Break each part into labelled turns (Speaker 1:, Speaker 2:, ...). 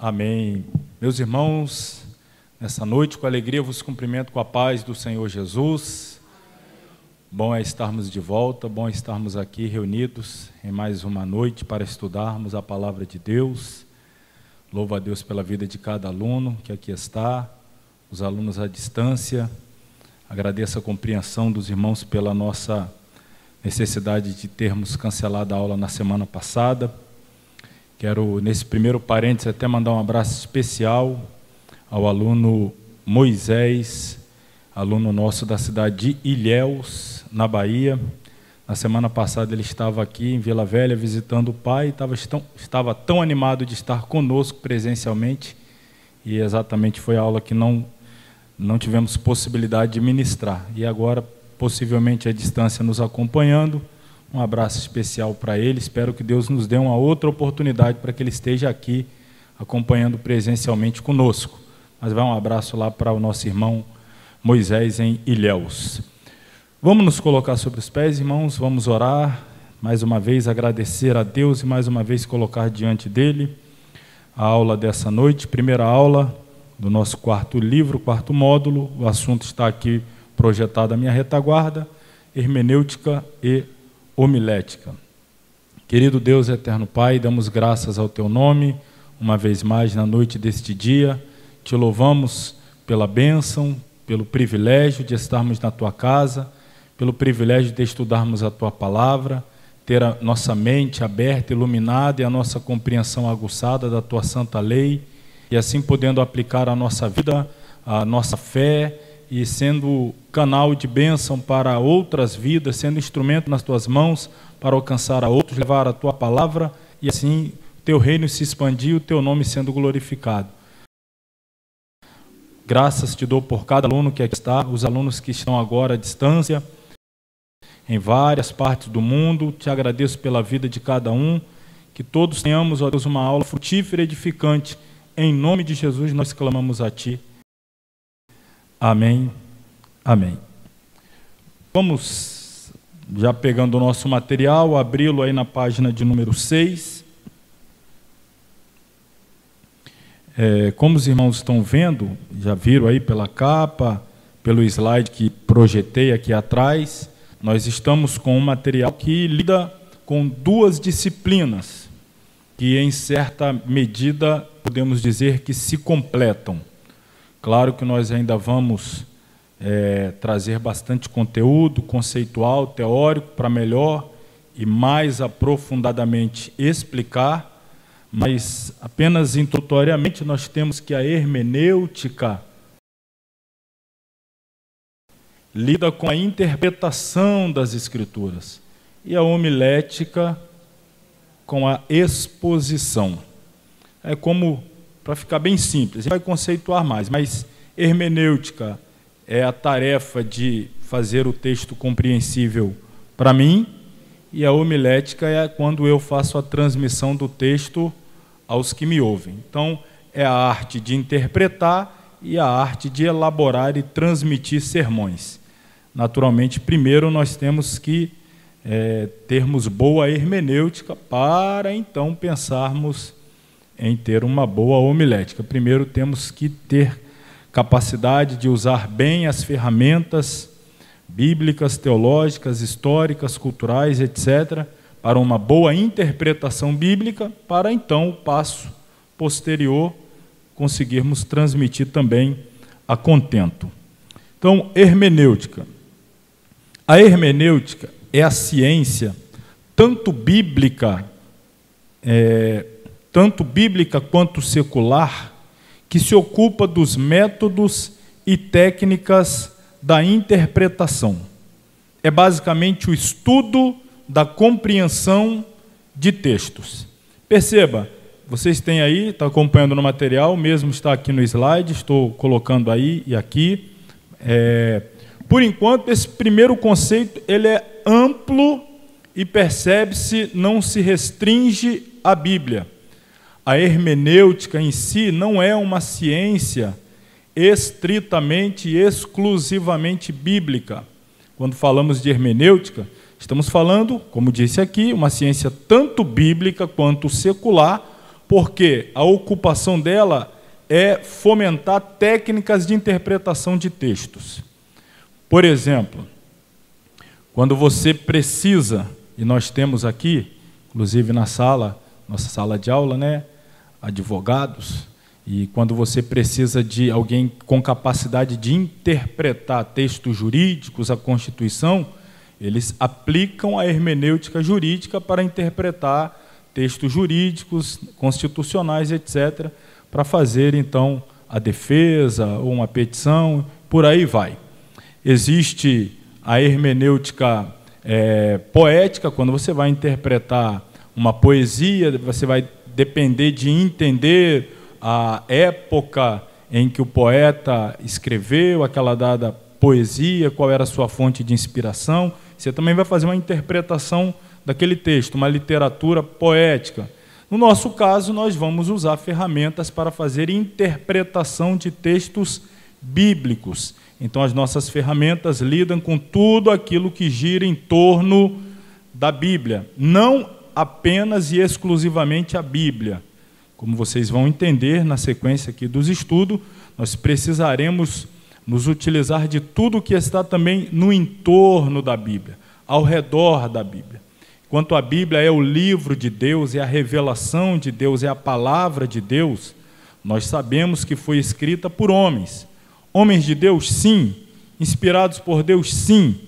Speaker 1: Amém. Meus irmãos, nessa noite, com alegria, vos cumprimento com a paz do Senhor Jesus. Bom é estarmos de volta, bom é estarmos aqui reunidos em mais uma noite para estudarmos a palavra de Deus. Louvo a Deus pela vida de cada aluno que aqui está, os alunos à distância. Agradeço a compreensão dos irmãos pela nossa necessidade de termos cancelado a aula na semana passada. Quero, nesse primeiro parênteses, até mandar um abraço especial ao aluno Moisés, aluno nosso da cidade de Ilhéus, na Bahia. Na semana passada ele estava aqui em Vila Velha visitando o pai, estava tão animado de estar conosco presencialmente, e exatamente foi a aula que não tivemos possibilidade de ministrar. E agora, possivelmente à distância nos acompanhando, um abraço especial para ele. Espero que Deus nos dê uma outra oportunidade para que ele esteja aqui acompanhando presencialmente conosco. Mas vai um abraço lá para o nosso irmão Moisés em Ilhéus. Vamos nos colocar sobre os pés, irmãos, vamos orar, mais uma vez agradecer a Deus e mais uma vez colocar diante dele a aula dessa noite, primeira aula do nosso quarto livro, quarto módulo. O assunto está aqui projetado à minha retaguarda: hermenêutica e homilética. Querido Deus, eterno Pai, damos graças ao teu nome, uma vez mais na noite deste dia. Te louvamos pela bênção, pelo privilégio de estarmos na tua casa, pelo privilégio de estudarmos a tua palavra, ter a nossa mente aberta, iluminada e a nossa compreensão aguçada da tua santa lei, e assim podendo aplicar a nossa vida, a nossa fé, e sendo canal de bênção para outras vidas, sendo instrumento nas tuas mãos para alcançar a outros, levar a tua palavra, e assim teu reino se expandir, o teu nome sendo glorificado. Graças te dou por cada aluno que aqui está, os alunos que estão agora à distância, em várias partes do mundo. Te agradeço pela vida de cada um, que todos tenhamos, ó Deus, uma aula frutífera e edificante. Em nome de Jesus nós clamamos a ti. Amém, amém. Vamos, já pegando o nosso material, abri-lo aí na página de número 6. Como os irmãos estão vendo, já viram aí pela capa, pelo slide que projetei aqui atrás, nós estamos com um material que lida com duas disciplinas, que em certa medida podemos dizer que se completam. Claro que nós ainda vamos trazer bastante conteúdo conceitual, teórico, para melhor e mais aprofundadamente explicar, mas apenas introdutoriamente nós temos que a hermenêutica lida com a interpretação das Escrituras e a homilética com a exposição. É como, para ficar bem simples, a gente vai conceituar mais, mas hermenêutica é a tarefa de fazer o texto compreensível para mim, e a homilética é quando eu faço a transmissão do texto aos que me ouvem. Então, é a arte de interpretar e a arte de elaborar e transmitir sermões. Naturalmente, primeiro nós temos que termos boa hermenêutica para então pensarmos em ter uma boa homilética. Primeiro temos que ter capacidade de usar bem as ferramentas bíblicas, teológicas, históricas, culturais, etc., para uma boa interpretação bíblica, para então o passo posterior conseguirmos transmitir também a contento. Então, hermenêutica. A hermenêutica é a ciência tanto bíblica quanto secular, que se ocupa dos métodos e técnicas da interpretação. É basicamente o estudo da compreensão de textos. Perceba, vocês têm aí, está acompanhando no material, mesmo está aqui no slide, estou colocando aí e aqui. Por enquanto, esse primeiro conceito ele é amplo e percebe-se, não se restringe à Bíblia. A hermenêutica em si não é uma ciência estritamente e exclusivamente bíblica. Quando falamos de hermenêutica, estamos falando, como disse aqui, uma ciência tanto bíblica quanto secular, porque a ocupação dela é fomentar técnicas de interpretação de textos. Por exemplo, quando você precisa, e nós temos aqui, inclusive na sala, nossa sala de aula, né, advogados, e quando você precisa de alguém com capacidade de interpretar textos jurídicos, a Constituição, eles aplicam a hermenêutica jurídica para interpretar textos jurídicos, constitucionais, etc., para fazer, então, a defesa ou uma petição, por aí vai. Existe a hermenêutica poética, quando você vai interpretar uma poesia, você vai depender de entender a época em que o poeta escreveu aquela dada poesia, qual era a sua fonte de inspiração. Você também vai fazer uma interpretação daquele texto, uma literatura poética. No nosso caso, nós vamos usar ferramentas para fazer interpretação de textos bíblicos. Então, as nossas ferramentas lidam com tudo aquilo que gira em torno da Bíblia, não apenas e exclusivamente a Bíblia. Como vocês vão entender na sequência aqui dos estudos, nós precisaremos nos utilizar de tudo que está também no entorno da Bíblia, ao redor da Bíblia. Enquanto a Bíblia é o livro de Deus, é a revelação de Deus, é a palavra de Deus, nós sabemos que foi escrita por homens. Homens de Deus, sim. Inspirados por Deus, sim.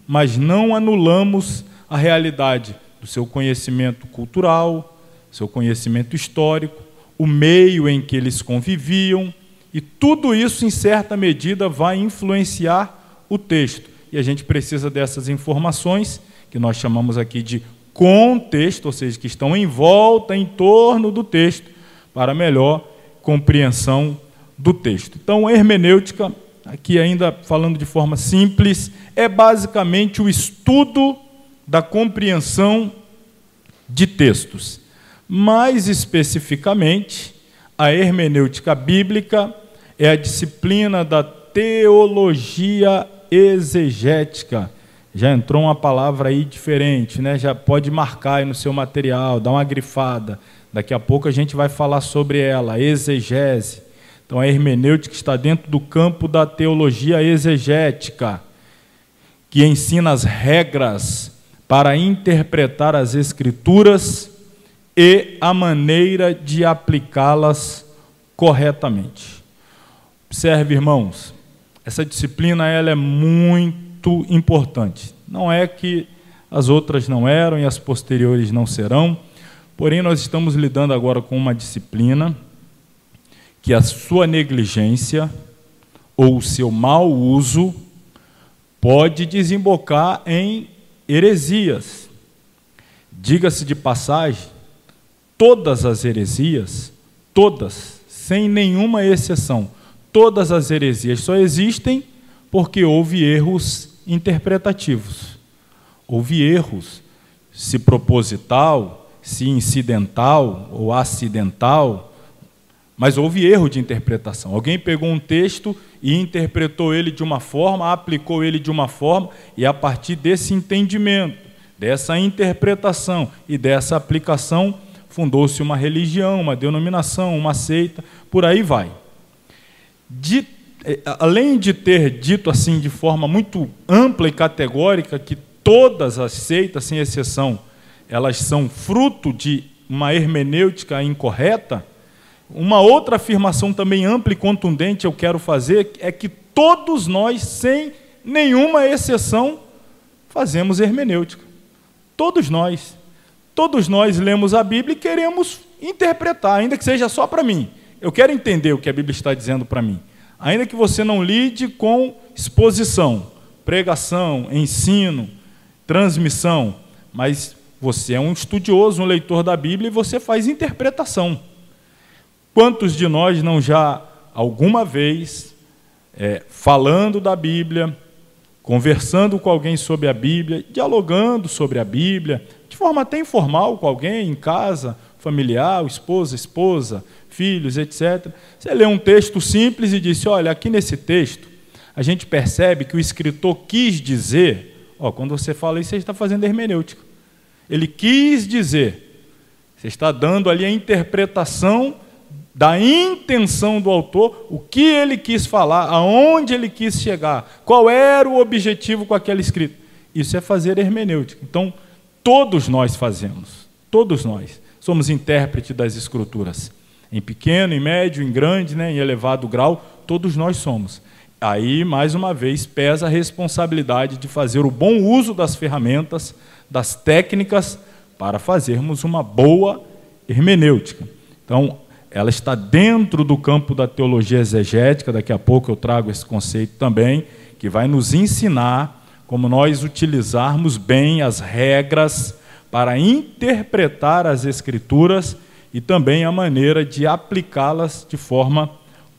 Speaker 1: Mas não anulamos a realidade do seu conhecimento cultural, seu conhecimento histórico, o meio em que eles conviviam, e tudo isso, em certa medida, vai influenciar o texto. E a gente precisa dessas informações, que nós chamamos aqui de contexto, ou seja, que estão em volta, em torno do texto, para melhor compreensão do texto. Então, a hermenêutica, aqui ainda falando de forma simples, é basicamente o estudo da compreensão de textos. Mais especificamente, a hermenêutica bíblica é a disciplina da teologia exegética. Já entrou uma palavra aí diferente, né? Já pode marcar aí no seu material, dar uma grifada. Daqui a pouco a gente vai falar sobre ela, exegese. Então, a hermenêutica está dentro do campo da teologia exegética, que ensina as regras para interpretar as Escrituras e a maneira de aplicá-las corretamente. Observe, irmãos, essa disciplina ela é muito importante. Não é que as outras não eram e as posteriores não serão, porém nós estamos lidando agora com uma disciplina que a sua negligência ou o seu mau uso pode desembocar em heresias. Diga-se de passagem, todas as heresias, todas, sem nenhuma exceção, todas as heresias só existem porque houve erros interpretativos. Houve erros, se proposital, se incidental ou acidental, mas houve erro de interpretação. Alguém pegou um texto e interpretou ele de uma forma, aplicou ele de uma forma, e a partir desse entendimento, dessa interpretação e dessa aplicação, fundou-se uma religião, uma denominação, uma seita, por aí vai. Além de ter dito assim de forma muito ampla e categórica que todas as seitas, sem exceção, elas são fruto de uma hermenêutica incorreta, uma outra afirmação também ampla e contundente eu quero fazer é que todos nós, sem nenhuma exceção, fazemos hermenêutica. Todos nós lemos a Bíblia e queremos interpretar, ainda que seja só para mim. Eu quero entender o que a Bíblia está dizendo para mim. Ainda que você não lide com exposição, pregação, ensino, transmissão, mas você é um estudioso, um leitor da Bíblia e você faz interpretação. Quantos de nós não já, alguma vez, falando da Bíblia, conversando com alguém sobre a Bíblia, dialogando sobre a Bíblia, de forma até informal com alguém, em casa, familiar, esposa, filhos, etc. Você lê um texto simples e disse, olha, aqui nesse texto, a gente percebe que o escritor quis dizer, quando você fala isso, você está fazendo hermenêutica. Ele quis dizer. Você está dando ali a interpretação da intenção do autor, o que ele quis falar, aonde ele quis chegar, qual era o objetivo com aquela escrita. Isso é fazer hermenêutica. Então, todos nós fazemos, todos nós somos intérpretes das Escrituras. Em pequeno, em médio, em grande, em elevado grau, todos nós somos. Aí, mais uma vez, pesa a responsabilidade de fazer o bom uso das ferramentas, das técnicas, para fazermos uma boa hermenêutica. Então, ela está dentro do campo da teologia exegética, daqui a pouco eu trago esse conceito também, que vai nos ensinar como nós utilizarmos bem as regras para interpretar as Escrituras e também a maneira de aplicá-las de forma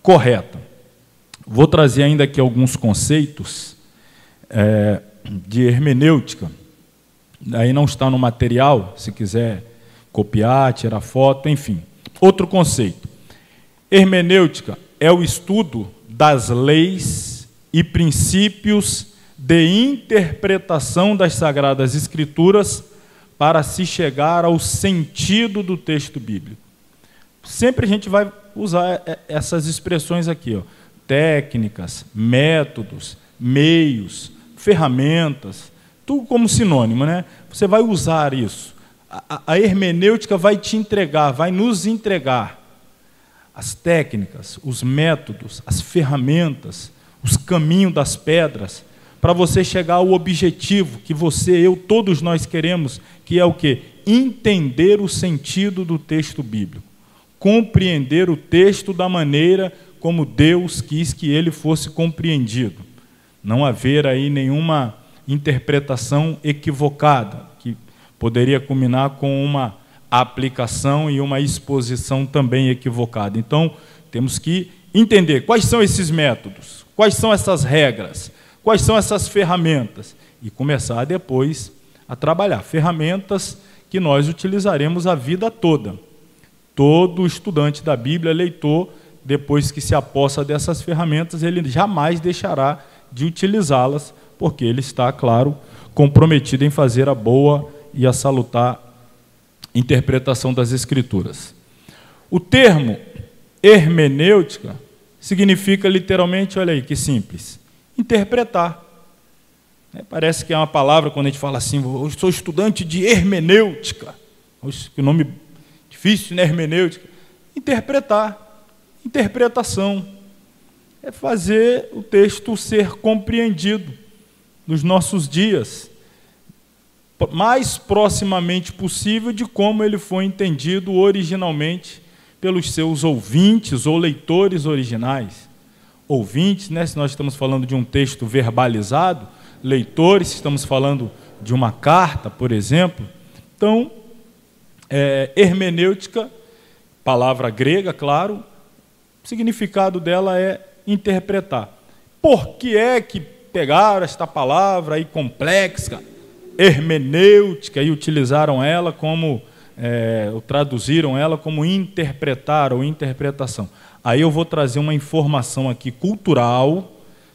Speaker 1: correta. Vou trazer ainda aqui alguns conceitos de hermenêutica. Aí não está no material, se quiser copiar, tirar foto, enfim. Outro conceito. Hermenêutica é o estudo das leis e princípios de interpretação das Sagradas Escrituras para se chegar ao sentido do texto bíblico. Sempre a gente vai usar essas expressões aqui, ó. Técnicas, métodos, meios, ferramentas, tudo como sinônimo, né? Você vai usar isso. A hermenêutica vai te entregar, vai nos entregar as técnicas, os métodos, as ferramentas, os caminhos das pedras, para você chegar ao objetivo que você, eu, todos nós queremos, que é o quê? Entender o sentido do texto bíblico. Compreender o texto da maneira como Deus quis que ele fosse compreendido. Não haver aí nenhuma interpretação equivocada, que poderia culminar com uma aplicação e uma exposição também equivocada. Então, temos que entender quais são esses métodos, quais são essas regras, quais são essas ferramentas, e começar depois a trabalhar. Ferramentas que nós utilizaremos a vida toda. Todo estudante da Bíblia, leitor, depois que se apossa dessas ferramentas, ele jamais deixará de utilizá-las, porque ele está, claro, comprometido em fazer a boa e a salutar interpretação das Escrituras. O termo hermenêutica significa literalmente, olha aí que simples, interpretar. Parece que é uma palavra, quando a gente fala assim, eu sou estudante de hermenêutica, que nome difícil, né? Hermenêutica. Interpretar, interpretação, é fazer o texto ser compreendido nos nossos dias, mais proximamente possível de como ele foi entendido originalmente pelos seus ouvintes ou leitores originais. Ouvintes, né, se nós estamos falando de um texto verbalizado, leitores, se estamos falando de uma carta, por exemplo. Então, hermenêutica, palavra grega, claro, o significado dela é interpretar. Por que é que pegaram esta palavra aí complexa, hermenêutica, e utilizaram ela como, ou traduziram ela como interpretar ou interpretação? Aí eu vou trazer uma informação aqui cultural,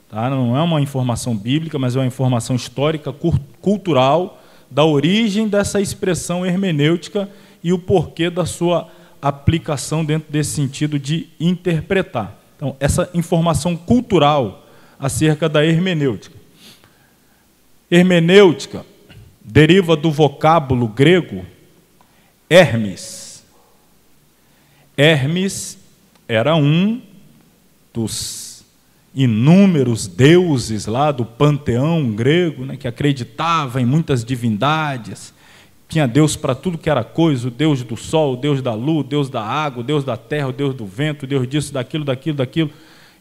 Speaker 1: tá? Não é uma informação bíblica, mas é uma informação histórica, cultural, da origem dessa expressão hermenêutica e o porquê da sua aplicação dentro desse sentido de interpretar. Então, essa informação cultural acerca da hermenêutica. Hermenêutica deriva do vocábulo grego Hermes. Hermes era um dos inúmeros deuses lá do panteão grego, né, que acreditava em muitas divindades. Tinha Deus para tudo que era coisa, o Deus do sol, o Deus da lua, o Deus da água, o Deus da terra, o Deus do vento, o Deus disso, daquilo,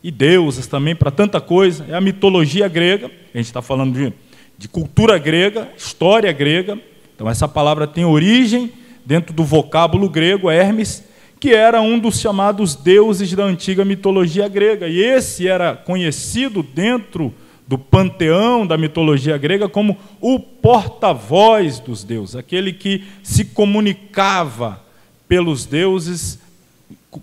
Speaker 1: e deusas também para tanta coisa. É a mitologia grega, a gente está falando de cultura grega, história grega. Então essa palavra tem origem dentro do vocábulo grego, Hermes, que era um dos chamados deuses da antiga mitologia grega. E esse era conhecido dentro do panteão da mitologia grega como o porta-voz dos deuses, aquele que se comunicava pelos deuses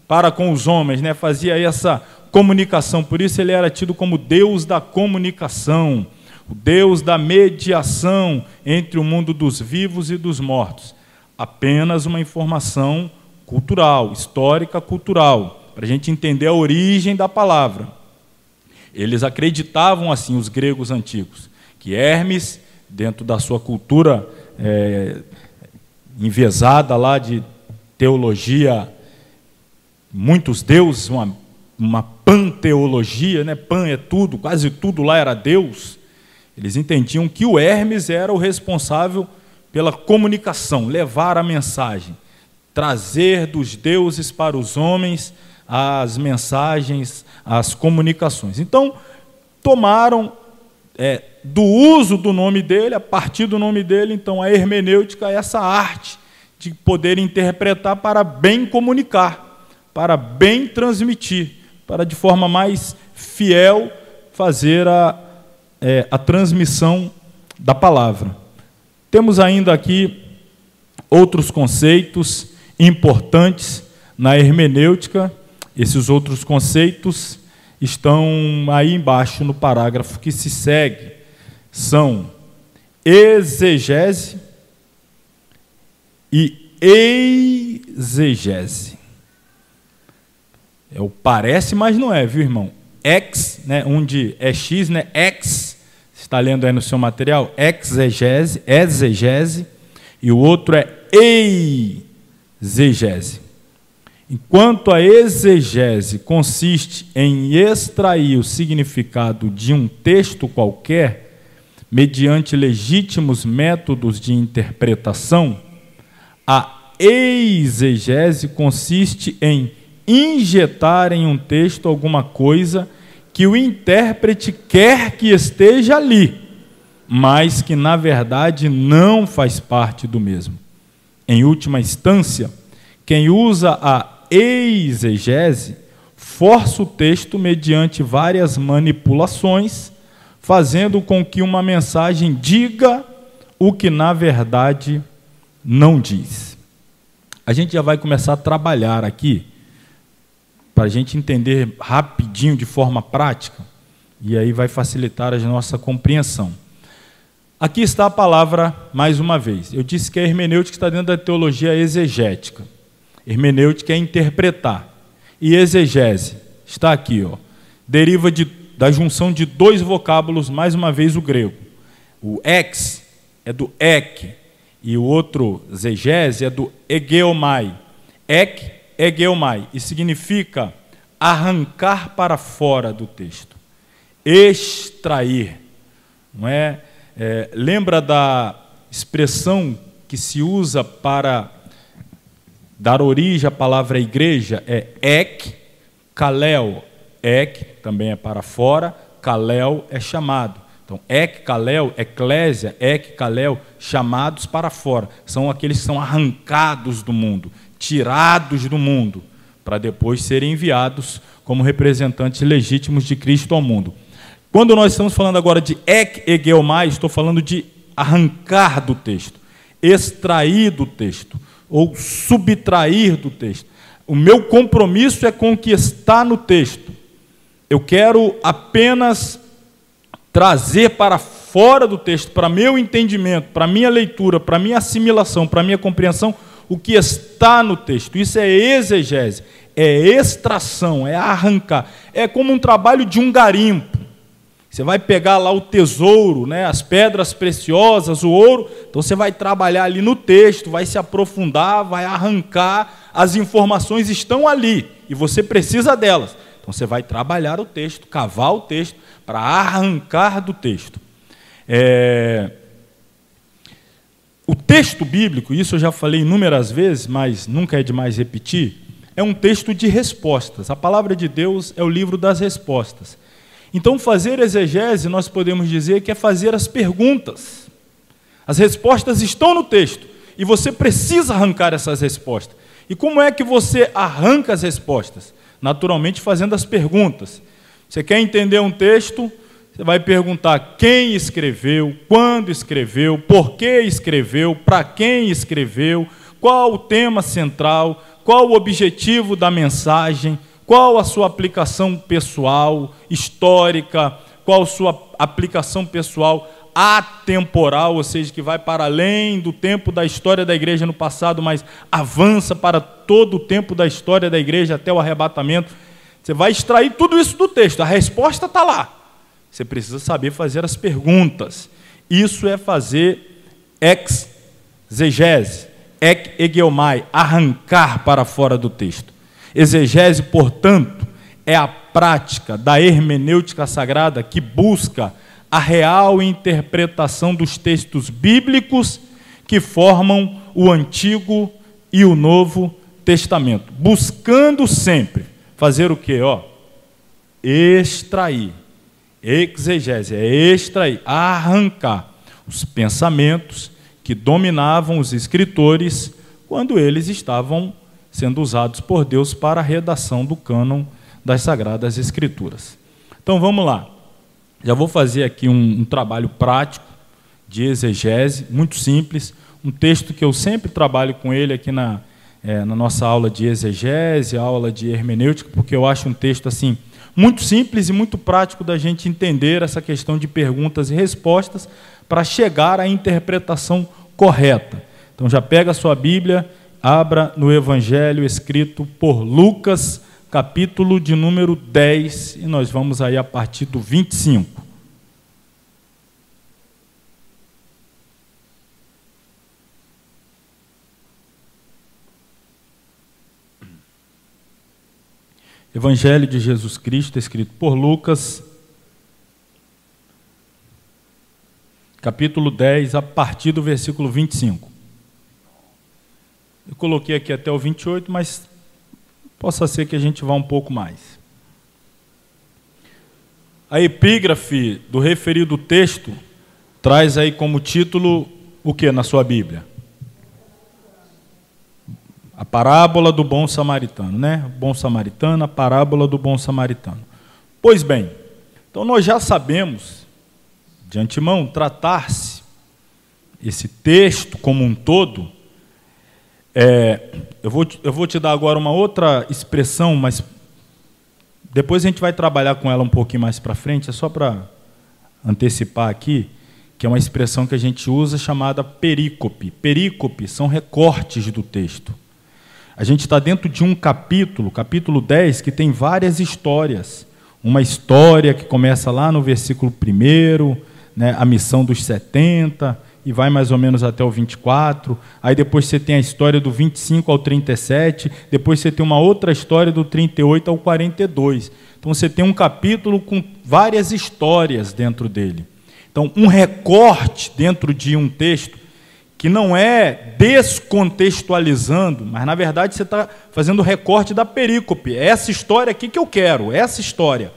Speaker 1: para com os homens, né? Fazia essa comunicação. Por isso ele era tido como Deus da comunicação, o Deus da mediação entre o mundo dos vivos e dos mortos. apenas uma informação cultural, histórica, cultural, para a gente entender a origem da palavra. Eles acreditavam assim, os gregos antigos, que Hermes, dentro da sua cultura enviesada lá de teologia, muitos deuses, uma panteologia, né? Pan é tudo, quase tudo lá era Deus. Eles entendiam que o Hermes era o responsável pela comunicação, levar a mensagem, trazer dos deuses para os homens as mensagens, as comunicações. Então, tomaram do uso do nome dele, a partir do nome dele, então a hermenêutica é essa arte de poder interpretar para bem comunicar, para bem transmitir, para de forma mais fiel fazer a transmissão da palavra. Temos ainda aqui outros conceitos importantes na hermenêutica. Esses outros conceitos estão aí embaixo no parágrafo que se segue. São exegese e eisegese. Parece, mas não é, viu, irmão? Ex, né, onde é X, né? Ex, você está lendo aí no seu material? Exegese, exegese, e o outro é eisegese. Enquanto a exegese consiste em extrair o significado de um texto qualquer, mediante legítimos métodos de interpretação, a eisegese consiste em injetar em um texto alguma coisa que o intérprete quer que esteja ali, mas que, na verdade, não faz parte do mesmo. Em última instância, quem usa a eisegese força o texto mediante várias manipulações, fazendo com que uma mensagem diga o que, na verdade, não diz. A gente já vai começar a trabalhar aqui, para a gente entender rapidinho, de forma prática, e aí vai facilitar a nossa compreensão. Aqui está a palavra, mais uma vez. Eu disse que a hermenêutica está dentro da teologia exegética. Hermenêutica é interpretar. E exegese está aqui, ó, deriva da junção de dois vocábulos, mais uma vez o grego. O ex é do ek, e o outro zegese é do egeomai. Ek, egeomai, e significa arrancar para fora do texto, extrair. Não é? Lembra da expressão que se usa para dar origem à palavra igreja? É ek, kalel. Ek também é para fora, kalel é chamado. Então, ek, kalel, eclésia, ek, kalel, chamados para fora. São aqueles que são arrancados do mundo, tirados do mundo, para depois serem enviados como representantes legítimos de Cristo ao mundo. Quando nós estamos falando agora de ek, egeomai, estou falando de arrancar do texto, extrair do texto, ou subtrair do texto. O meu compromisso é com o que está no texto. Eu quero apenas trazer para fora do texto, para meu entendimento, para minha leitura, para minha assimilação, para minha compreensão, o que está no texto. Isso é exegese, é extração, é arrancar. É como um trabalho de um garimpo. Você vai pegar lá o tesouro, né, as pedras preciosas, o ouro, então você vai trabalhar ali no texto, vai se aprofundar, vai arrancar, as informações estão ali, e você precisa delas. Então você vai trabalhar o texto, cavar o texto, para arrancar do texto. O texto bíblico, isso eu já falei inúmeras vezes, mas nunca é demais repetir, é um texto de respostas. A palavra de Deus é o livro das respostas. Então, fazer exegese, nós podemos dizer que é fazer as perguntas. As respostas estão no texto, e você precisa arrancar essas respostas. E como é que você arranca as respostas? Naturalmente, fazendo as perguntas. Você quer entender um texto, você vai perguntar quem escreveu, quando escreveu, por que escreveu, para quem escreveu, qual o tema central, qual o objetivo da mensagem, qual a sua aplicação pessoal, histórica, qual a sua aplicação pessoal atemporal, ou seja, que vai para além do tempo da história da igreja no passado, mas avança para todo o tempo da história da igreja até o arrebatamento. Você vai extrair tudo isso do texto, a resposta está lá. Você precisa saber fazer as perguntas. Isso é fazer exegese, egeomai, arrancar para fora do texto. Exegese, portanto, é a prática da hermenêutica sagrada que busca a real interpretação dos textos bíblicos que formam o Antigo e o Novo Testamento, buscando sempre fazer o quê? Extrair. Exegese é extrair, arrancar os pensamentos que dominavam os escritores quando eles estavam sendo usados por Deus para a redação do cânon das Sagradas Escrituras. Então vamos lá. Já vou fazer aqui um trabalho prático de exegese, muito simples, um texto que eu sempre trabalho com ele aqui na nossa aula de exegese, aula de hermenêutica, porque eu acho um texto assim muito simples e muito prático da gente entender essa questão de perguntas e respostas para chegar à interpretação correta. Então já pega a sua Bíblia, abra no Evangelho escrito por Lucas, capítulo de número 10, e nós vamos aí a partir do 25. Evangelho de Jesus Cristo, escrito por Lucas, capítulo 10, a partir do versículo 25. Eu coloquei aqui até o 28, mas possa ser que a gente vá um pouco mais. A epígrafe do referido texto traz aí como título o que na sua Bíblia? A parábola do bom samaritano, né? Bom samaritano, a parábola do bom samaritano. Pois bem, então nós já sabemos, de antemão, tratar-se esse texto como um todo. Eu vou te dar agora uma outra expressão, mas depois a gente vai trabalhar com ela um pouquinho mais para frente, é só para antecipar aqui, que é uma expressão que a gente usa chamada perícope. Perícope são recortes do texto. A gente está dentro de um capítulo, capítulo 10, que tem várias histórias. Uma história que começa lá no versículo 1, né, a missão dos 70, e vai mais ou menos até o 24. Aí depois você tem a história do 25 ao 37, depois você tem uma outra história do 38 ao 42. Então você tem um capítulo com várias histórias dentro dele. Então, um recorte dentro de um texto que não é descontextualizando, mas, na verdade, você está fazendo o recorte da perícope. É essa história aqui que eu quero, essa história.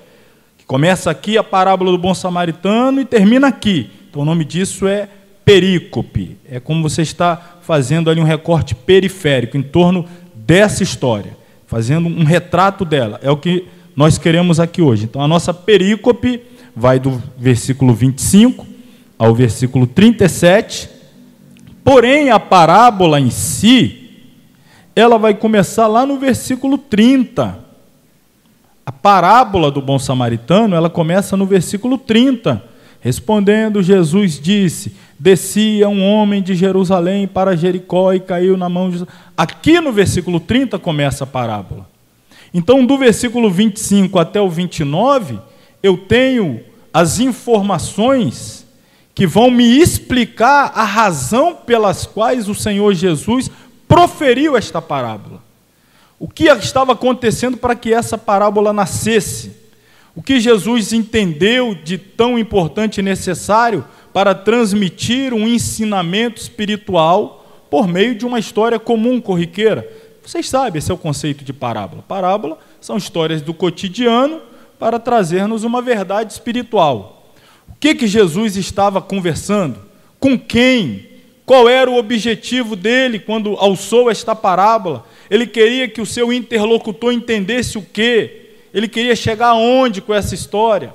Speaker 1: Que começa aqui a parábola do bom samaritano e termina aqui. Então, o nome disso é perícope. É como você está fazendo ali um recorte periférico em torno dessa história, fazendo um retrato dela. É o que nós queremos aqui hoje. Então, a nossa perícope vai do versículo 25 ao versículo 37, porém, a parábola em si, ela vai começar lá no versículo 30. A parábola do bom samaritano, ela começa no versículo 30. Respondendo, Jesus disse: descia um homem de Jerusalém para Jericó e caiu na mão de... Aqui no versículo 30 começa a parábola. Então, do versículo 25 até o 29, eu tenho as informações que vão me explicar a razão pelas quais o Senhor Jesus proferiu esta parábola. O que estava acontecendo para que essa parábola nascesse? O que Jesus entendeu de tão importante e necessário para transmitir um ensinamento espiritual por meio de uma história comum, corriqueira? Vocês sabem, esse é o conceito de parábola. Parábola são histórias do cotidiano para trazer-nos uma verdade espiritual. O que Jesus estava conversando? Com quem? Qual era o objetivo dele quando alçou esta parábola? Ele queria que o seu interlocutor entendesse o quê? Ele queria chegar aonde com essa história?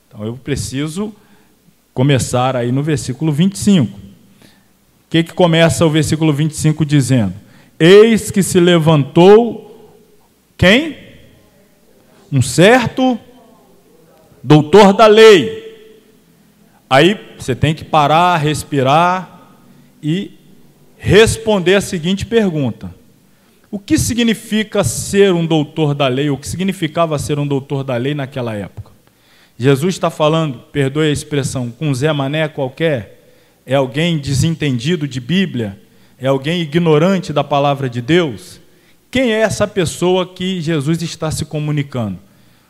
Speaker 1: Então eu preciso começar aí no versículo 25. O que começa o versículo 25 dizendo? Eis que se levantou quem? Um certo doutor da lei, Aí você tem que parar, respirar e responder a seguinte pergunta: o que significa ser um doutor da lei? O que significava ser um doutor da lei naquela época? Jesus está falando, perdoe a expressão, com Zé Mané qualquer? É alguém desentendido de Bíblia? É alguém ignorante da palavra de Deus? Quem é essa pessoa que Jesus está se comunicando?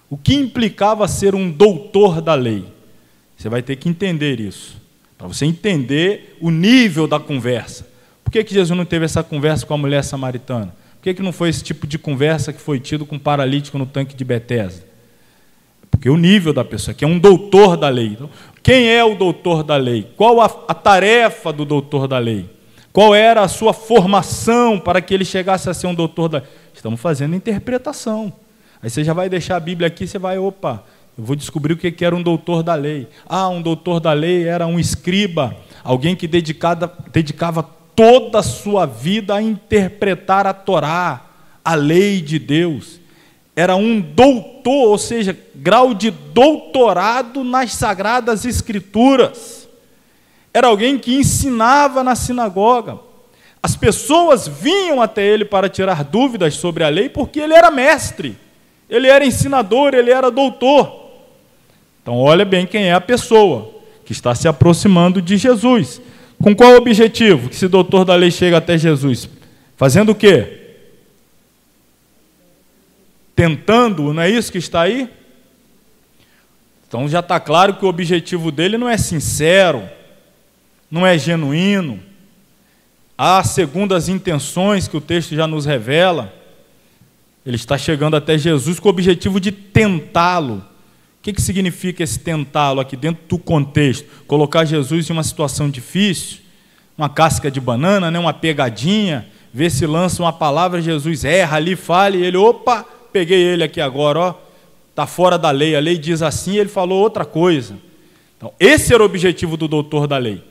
Speaker 1: O que implicava ser um doutor da lei? Você vai ter que entender isso, para você entender o nível da conversa. Por que Jesus não teve essa conversa com a mulher samaritana? Por que não foi esse tipo de conversa que foi tido com o paralítico no tanque de Betesda? Porque o nível da pessoa, que é um doutor da lei. Então, quem é o doutor da lei? Qual a tarefa do doutor da lei? Qual era a sua formação para que ele chegasse a ser um doutor da lei? Estamos fazendo interpretação. Aí você já vai deixar a Bíblia aqui, você vai, opa, eu vou descobrir o que era um doutor da lei. Ah, um doutor da lei era um escriba, alguém que dedicava toda a sua vida a interpretar a Torá, a lei de Deus. Era um doutor, ou seja, grau de doutorado nas Sagradas Escrituras. Era alguém que ensinava na sinagoga. As pessoas vinham até ele para tirar dúvidas sobre a lei, porque ele era mestre, ele era ensinador, ele era doutor. Então, olha bem quem é a pessoa que está se aproximando de Jesus. Com qual objetivo que esse doutor da lei chega até Jesus? Fazendo o quê? Tentando, não é isso que está aí? Então já está claro que o objetivo dele não é sincero, não é genuíno. Há segundas intenções que o texto já nos revela. Ele está chegando até Jesus com o objetivo de tentá-lo. O que significa esse tentá-lo aqui dentro do contexto? Colocar Jesus em uma situação difícil, uma casca de banana, né, uma pegadinha, ver se lança uma palavra, Jesus erra ali, fala, e ele, opa, peguei ele aqui agora, ó, está fora da lei, a lei diz assim, ele falou outra coisa. Então, esse era o objetivo do doutor da lei.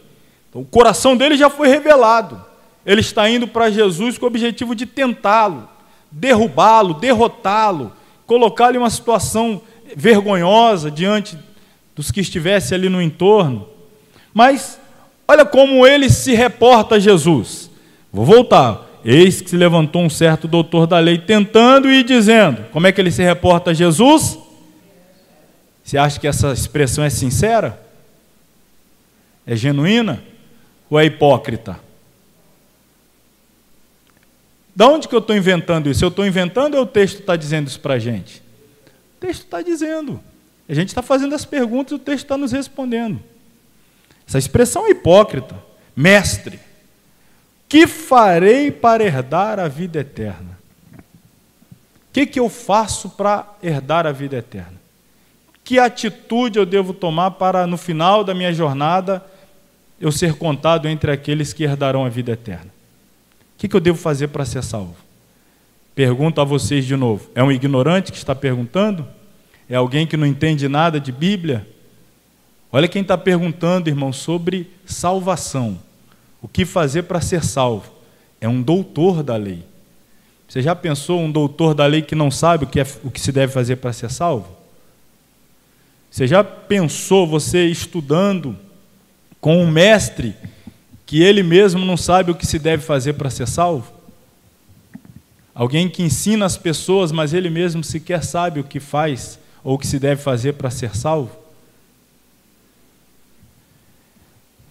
Speaker 1: Então, o coração dele já foi revelado. Ele está indo para Jesus com o objetivo de tentá-lo, derrubá-lo, derrotá-lo, colocá-lo em uma situação vergonhosa diante dos que estivessem ali no entorno. Mas olha como ele se reporta a Jesus. Vou voltar. Eis que se levantou um certo doutor da lei tentando e dizendo. Como é que ele se reporta a Jesus? Você acha que essa expressão é sincera? É genuína? Ou é hipócrita? De onde que eu estou inventando isso? Eu estou inventando ou o texto está dizendo isso para a gente? O texto está dizendo. A gente está fazendo as perguntas e o texto está nos respondendo. Essa expressão é hipócrita. Mestre, que farei para herdar a vida eterna? O que eu faço para herdar a vida eterna? Que atitude eu devo tomar para, no final da minha jornada, eu ser contado entre aqueles que herdarão a vida eterna? O que eu devo fazer para ser salvo? Pergunto a vocês de novo. É um ignorante que está perguntando? É alguém que não entende nada de Bíblia? Olha quem está perguntando, irmão, sobre salvação. O que fazer para ser salvo? É um doutor da lei. Você já pensou um doutor da lei que não sabe o que se deve fazer para ser salvo? Você já pensou você estudando com um mestre que ele mesmo não sabe o que se deve fazer para ser salvo? Alguém que ensina as pessoas, mas ele mesmo sequer sabe o que faz ou o que se deve fazer para ser salvo?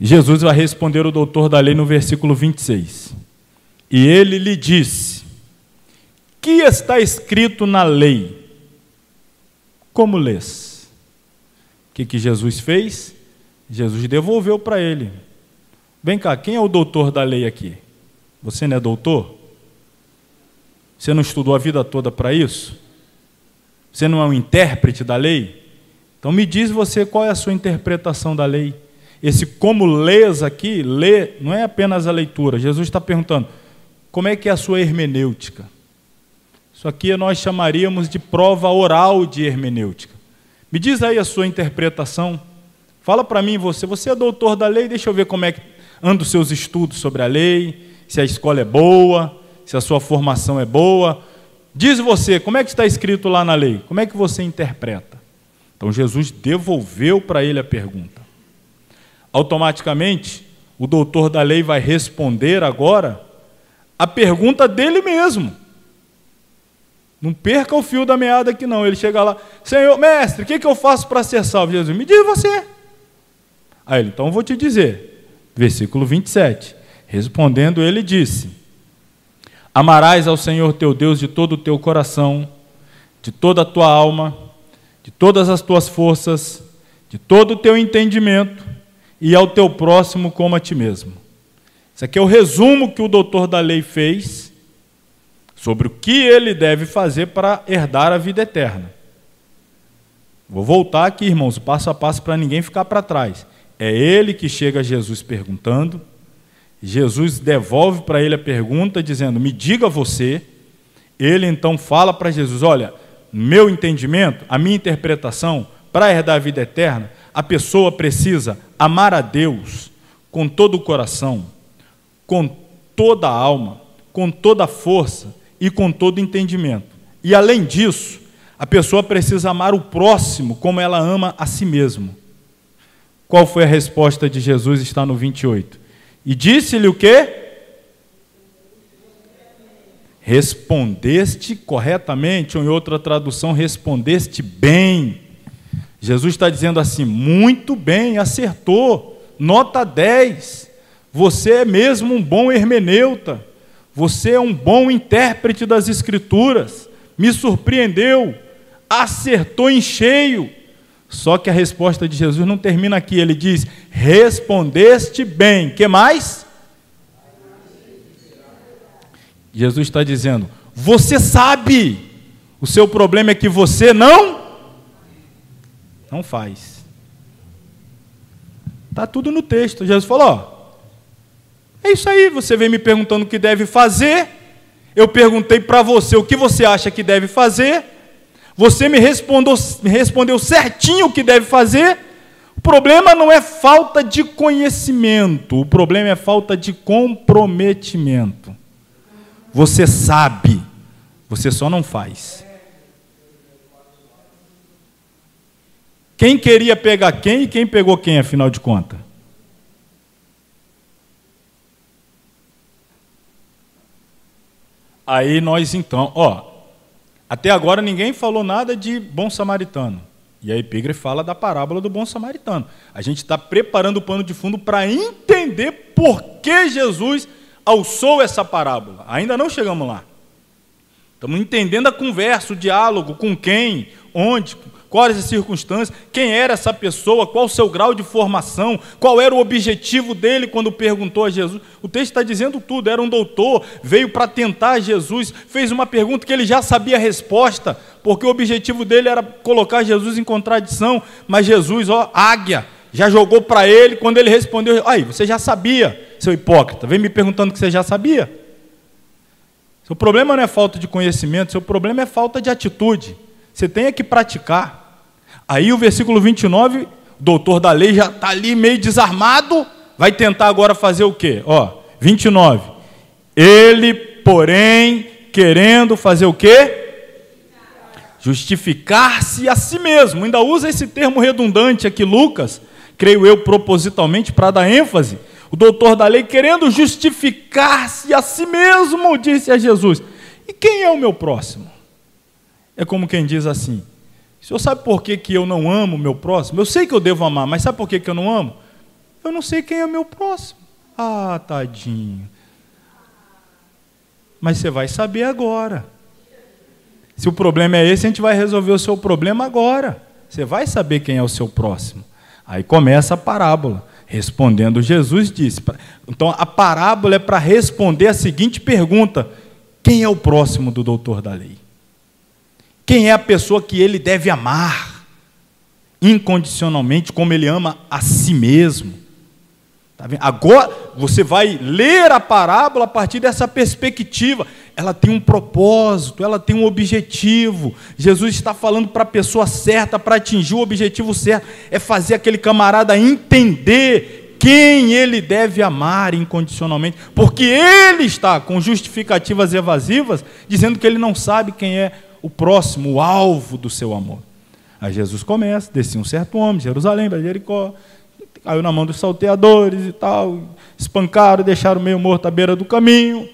Speaker 1: Jesus vai responder o doutor da lei no versículo 26. E ele lhe disse: que está escrito na lei? Como lês? O que Jesus fez? Jesus devolveu para ele. Vem cá, quem é o doutor da lei aqui? Você não é doutor? Você não estudou a vida toda para isso? Você não é um intérprete da lei? Então me diz você qual é a sua interpretação da lei. Esse como lês aqui, ler não é apenas a leitura. Jesus está perguntando, como é que é a sua hermenêutica? Isso aqui nós chamaríamos de prova oral de hermenêutica. Me diz aí a sua interpretação. Fala para mim você é doutor da lei, deixa eu ver como é que andam os seus estudos sobre a lei, se a escola é boa, se a sua formação é boa. Diz você, como é que está escrito lá na lei? Como é que você interpreta? Então Jesus devolveu para ele a pergunta. Automaticamente, o doutor da lei vai responder agora a pergunta dele mesmo. Não perca o fio da meada aqui não. Ele chega lá: Senhor, mestre, o que eu faço para ser salvo? Jesus: me diz você. Aí ele: então eu vou te dizer. Versículo 27. Respondendo, ele disse: amarás ao Senhor teu Deus de todo o teu coração, de toda a tua alma, de todas as tuas forças, de todo o teu entendimento, e ao teu próximo como a ti mesmo. Isso aqui é o resumo que o doutor da lei fez sobre o que ele deve fazer para herdar a vida eterna. Vou voltar aqui, irmãos, passo a passo para ninguém ficar para trás. É ele que chega a Jesus perguntando, Jesus devolve para ele a pergunta dizendo: me diga você. Ele então fala para Jesus: olha, meu entendimento, a minha interpretação, para herdar a vida eterna, a pessoa precisa amar a Deus com todo o coração, com toda a alma, com toda a força e com todo o entendimento. E além disso, a pessoa precisa amar o próximo como ela ama a si mesma. Qual foi a resposta de Jesus? Está no 28. E disse-lhe o quê? Respondeste corretamente, ou em outra tradução, respondeste bem. Jesus está dizendo assim: muito bem, acertou, nota 10. Você é mesmo um bom hermeneuta, você é um bom intérprete das Escrituras, me surpreendeu, acertou em cheio. Só que a resposta de Jesus não termina aqui, ele diz: respondeste bem. O que mais? Jesus está dizendo: você sabe, o seu problema é que você não faz. Está tudo no texto. Jesus falou: ó, é isso aí, você vem me perguntando o que deve fazer, eu perguntei para você o que você acha que deve fazer, você me respondeu certinho o que deve fazer. O problema não é falta de conhecimento, o problema é falta de comprometimento. Você sabe, você só não faz. Quem queria pegar quem e quem pegou quem, afinal de contas? Aí nós então, até agora ninguém falou nada de bom samaritano. E a epígrafe fala da parábola do bom samaritano. A gente está preparando o pano de fundo para entender por que Jesus alçou essa parábola. Ainda não chegamos lá. Estamos entendendo a conversa, o diálogo, com quem, onde, quais as circunstâncias, quem era essa pessoa, qual o seu grau de formação, qual era o objetivo dele quando perguntou a Jesus. O texto está dizendo tudo. Era um doutor, veio para tentar Jesus, fez uma pergunta que ele já sabia a resposta, porque o objetivo dele era colocar Jesus em contradição, mas Jesus, águia, já jogou para ele. Quando ele respondeu: aí, você já sabia, seu hipócrita, vem me perguntando que você já sabia. Seu problema não é falta de conhecimento, seu problema é falta de atitude. Você tem que praticar. Aí o versículo 29, o doutor da lei já está ali meio desarmado, vai tentar agora fazer o quê? 29. Ele, porém, querendo fazer o quê? Justificar-se a si mesmo. Ainda usa esse termo redundante aqui, Lucas, creio eu propositalmente para dar ênfase. O doutor da lei, querendo justificar-se a si mesmo, disse a Jesus: e quem é o meu próximo? É como quem diz assim: o senhor sabe por que eu não amo o meu próximo? Eu sei que eu devo amar, mas sabe por que eu não amo? Eu não sei quem é o meu próximo. Ah, tadinho. Mas você vai saber agora. Se o problema é esse, a gente vai resolver o seu problema agora. Você vai saber quem é o seu próximo. Aí começa a parábola. Respondendo, Jesus disse. Então, a parábola é para responder a seguinte pergunta: quem é o próximo do doutor da lei? Quem é a pessoa que ele deve amar incondicionalmente, como ele ama a si mesmo? Tá vendo? Agora, você vai ler a parábola a partir dessa perspectiva. Ela tem um propósito, ela tem um objetivo. Jesus está falando para a pessoa certa, para atingir o objetivo certo. É fazer aquele camarada entender quem ele deve amar incondicionalmente, porque ele está com justificativas evasivas, dizendo que ele não sabe quem é o próximo, o alvo do seu amor. Aí Jesus começa: descia um certo homem de Jerusalém para Jericó. Caiu na mão dos salteadores e tal, espancaram, deixaram meio morto à beira do caminho.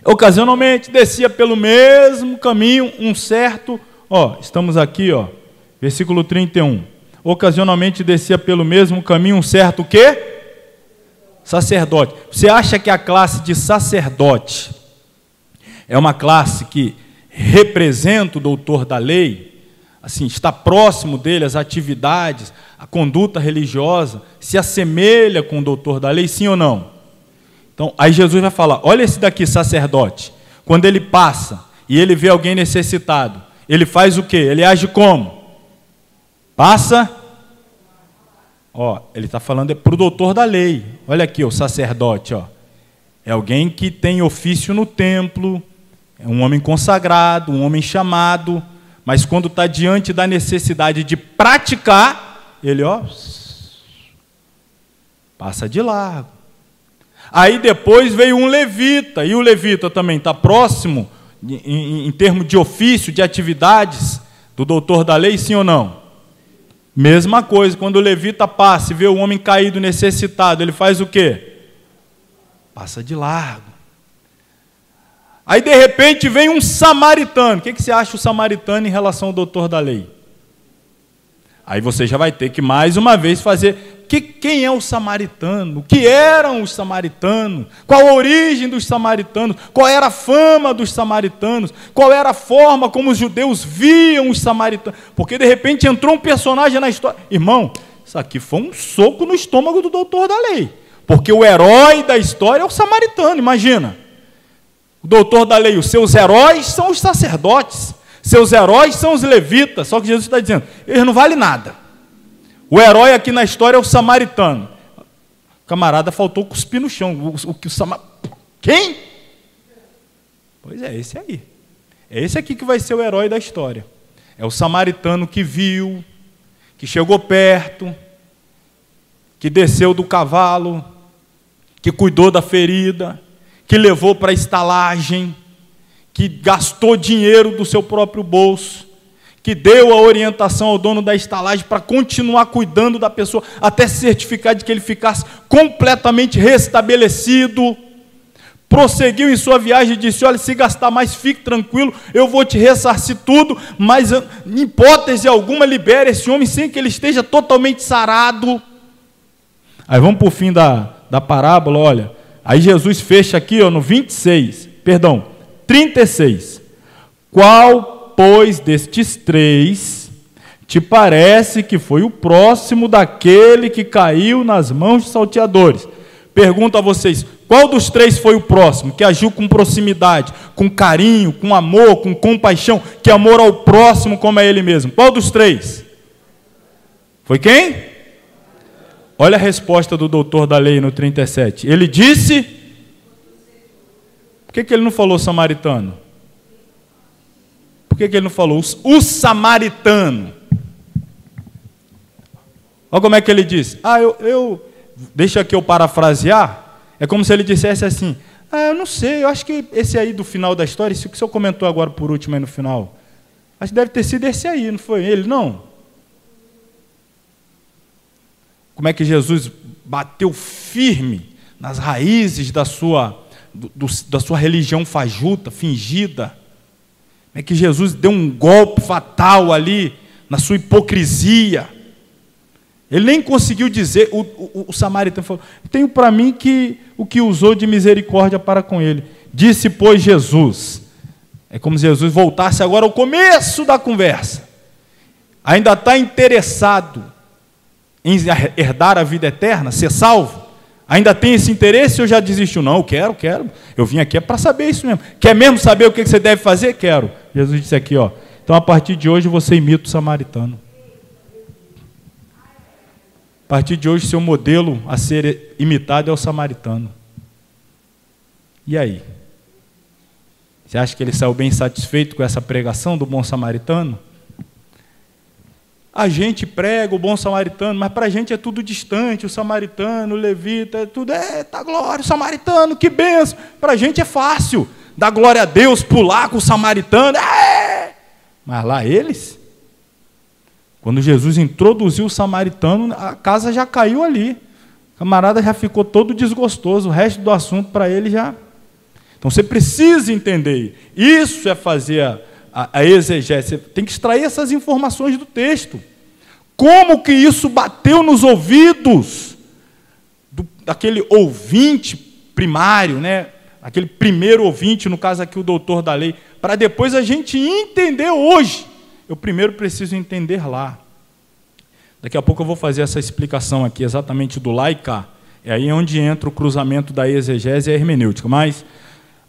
Speaker 1: Ocasionalmente descia pelo mesmo caminho um certo, estamos aqui, versículo 31. Ocasionalmente descia pelo mesmo caminho um certo o quê? Sacerdote. Você acha que a classe de sacerdote é uma classe que representa o doutor da lei? Assim, está próximo dele, as atividades, a conduta religiosa, se assemelha com o doutor da lei, sim ou não? Então, aí Jesus vai falar, olha esse daqui, sacerdote, quando ele passa e ele vê alguém necessitado, ele faz o quê? Ele age como? Passa, ele está falando para o doutor da lei, olha aqui, o sacerdote, é alguém que tem ofício no templo, é um homem consagrado, um homem chamado, mas quando está diante da necessidade de praticar, ele, passa de largo. Aí depois veio um levita, e o levita também está próximo, em termos de ofício, de atividades, do doutor da lei, sim ou não? Mesma coisa, quando o levita passa e vê o homem caído, necessitado, ele faz o quê? Passa de largo. Aí de repente vem um samaritano. O que você acha o samaritano em relação ao doutor da lei? Aí você já vai ter que mais uma vez fazer... Quem é o samaritano? O que eram os samaritanos? Qual a origem dos samaritanos? Qual era a fama dos samaritanos? Qual era a forma como os judeus viam os samaritanos? Porque de repente entrou um personagem na história. Irmão, isso aqui foi um soco no estômago do doutor da lei. Porque o herói da história é o samaritano, imagina. O doutor da lei, os seus heróis são os sacerdotes. Seus heróis são os levitas. Só que Jesus está dizendo, eles não valem nada. O herói aqui na história é o samaritano. O camarada faltou cuspir no chão. Quem? Pois é, esse aí. É esse aqui que vai ser o herói da história. É o samaritano que viu, que chegou perto, que desceu do cavalo, que cuidou da ferida, que levou para a estalagem, que gastou dinheiro do seu próprio bolso, que deu a orientação ao dono da estalagem para continuar cuidando da pessoa, até se certificar de que ele ficasse completamente restabelecido. Prosseguiu em sua viagem e disse, olha, se gastar mais, fique tranquilo, eu vou te ressarcir tudo, mas em hipótese alguma, libere esse homem sem que ele esteja totalmente sarado. Aí vamos para o fim da parábola, olha. Aí Jesus fecha aqui, no 36. Qual, pois, destes três, te parece que foi o próximo daquele que caiu nas mãos de salteadores? Pergunto a vocês, qual dos três foi o próximo, que agiu com proximidade, com carinho, com amor, com compaixão, que amou ao próximo como a ele mesmo? Qual dos três? Foi quem? Olha a resposta do doutor da lei no 37. Ele disse... Por que ele não falou samaritano? Por que ele não falou o samaritano? Olha como é que ele disse. Deixa aqui eu parafrasear. É como se ele dissesse assim, eu não sei, eu acho que esse aí do final da história, isso que o senhor comentou agora por último aí no final, acho que deve ter sido esse aí, não foi ele, não? Como é que Jesus bateu firme nas raízes da sua religião fajuta, fingida? É que Jesus deu um golpe fatal ali, na sua hipocrisia. Ele nem conseguiu dizer, o samaritano falou, tenho para mim que o que usou de misericórdia para com ele. Disse, pois, Jesus. É como se Jesus voltasse agora ao começo da conversa. Ainda está interessado em herdar a vida eterna, ser salvo? Ainda tem esse interesse ou já desistiu? Não, eu quero. Eu vim aqui para saber isso mesmo. Quer mesmo saber o que você deve fazer? Quero. Jesus disse aqui, então a partir de hoje você imita o samaritano. A partir de hoje seu modelo a ser imitado é o samaritano. E aí? Você acha que ele saiu bem satisfeito com essa pregação do bom samaritano? A gente prega o bom samaritano, mas para a gente é tudo distante, o samaritano, o levita, é tudo, tá glória, o samaritano, que benção. Para a gente é fácil, dar glória a Deus, pular com o samaritano, mas lá eles, Quando Jesus introduziu o samaritano, a casa já caiu ali. O camarada já ficou todo desgostoso, o resto do assunto para ele já... Então você precisa entender, isso é fazer a exegese, você tem que extrair essas informações do texto. Como que isso bateu nos ouvidos daquele ouvinte primário, né? Aquele primeiro ouvinte, no caso aqui o doutor da lei, para depois a gente entender hoje. Eu primeiro preciso entender lá. Daqui a pouco eu vou fazer essa explicação aqui exatamente do lá e cá. É aí onde entra o cruzamento da exegese e a hermenêutica. Mas,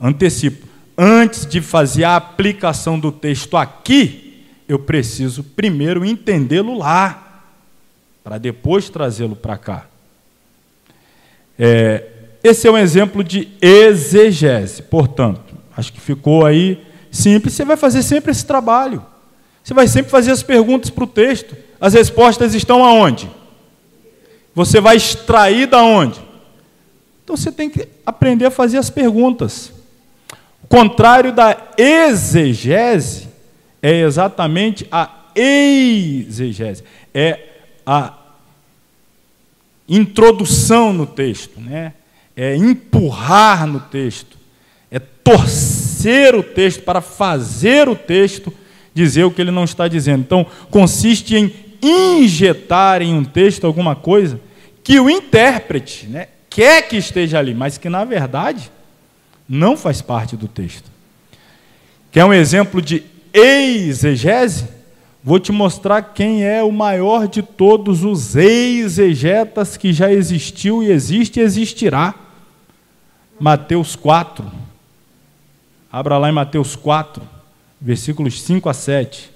Speaker 1: antecipo, antes de fazer a aplicação do texto aqui, eu preciso primeiro entendê-lo lá, para depois trazê-lo para cá. Esse é um exemplo de exegese, portanto, acho que ficou aí simples. Você vai fazer sempre esse trabalho. Você vai sempre fazer as perguntas para o texto. As respostas estão aonde? Você vai extrair da onde? Então você tem que aprender a fazer as perguntas. O contrário da exegese é exatamente a eisegese. É a introdução no texto, né? É empurrar no texto, é torcer o texto para fazer o texto dizer o que ele não está dizendo. Então, consiste em injetar em um texto alguma coisa que o intérprete, né, quer que esteja ali, mas que, na verdade, não faz parte do texto. Quer um exemplo de exegese? Vou te mostrar quem é o maior de todos os exegetas que já existiu e existe e existirá. Mateus 4. Abra lá em Mateus 4, versículos 5 a 7.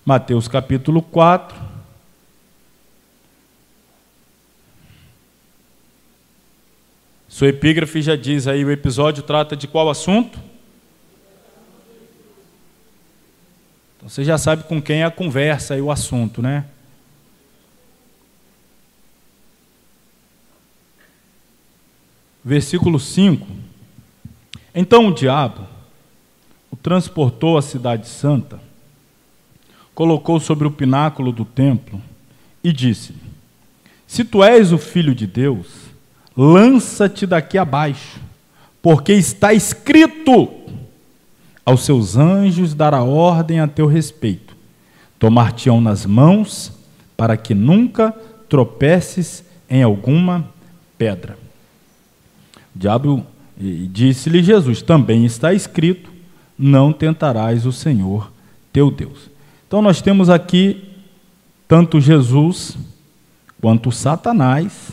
Speaker 1: Mateus capítulo 4. Sua epígrafe já diz aí, o episódio trata de qual assunto? Então você já sabe com quem é a conversa e o assunto, né? Versículo 5. Então o diabo o transportou à cidade santa, colocou sobre o pináculo do templo e disse-lhe: se tu és o Filho de Deus, lança-te daqui abaixo, porque está escrito: aos seus anjos dará ordem a teu respeito, tomar-te-ão nas mãos, para que nunca tropeces em alguma pedra. O diabo disse-lhe Jesus: também está escrito: não tentarás o Senhor teu Deus. Então nós temos aqui tanto Jesus quanto Satanás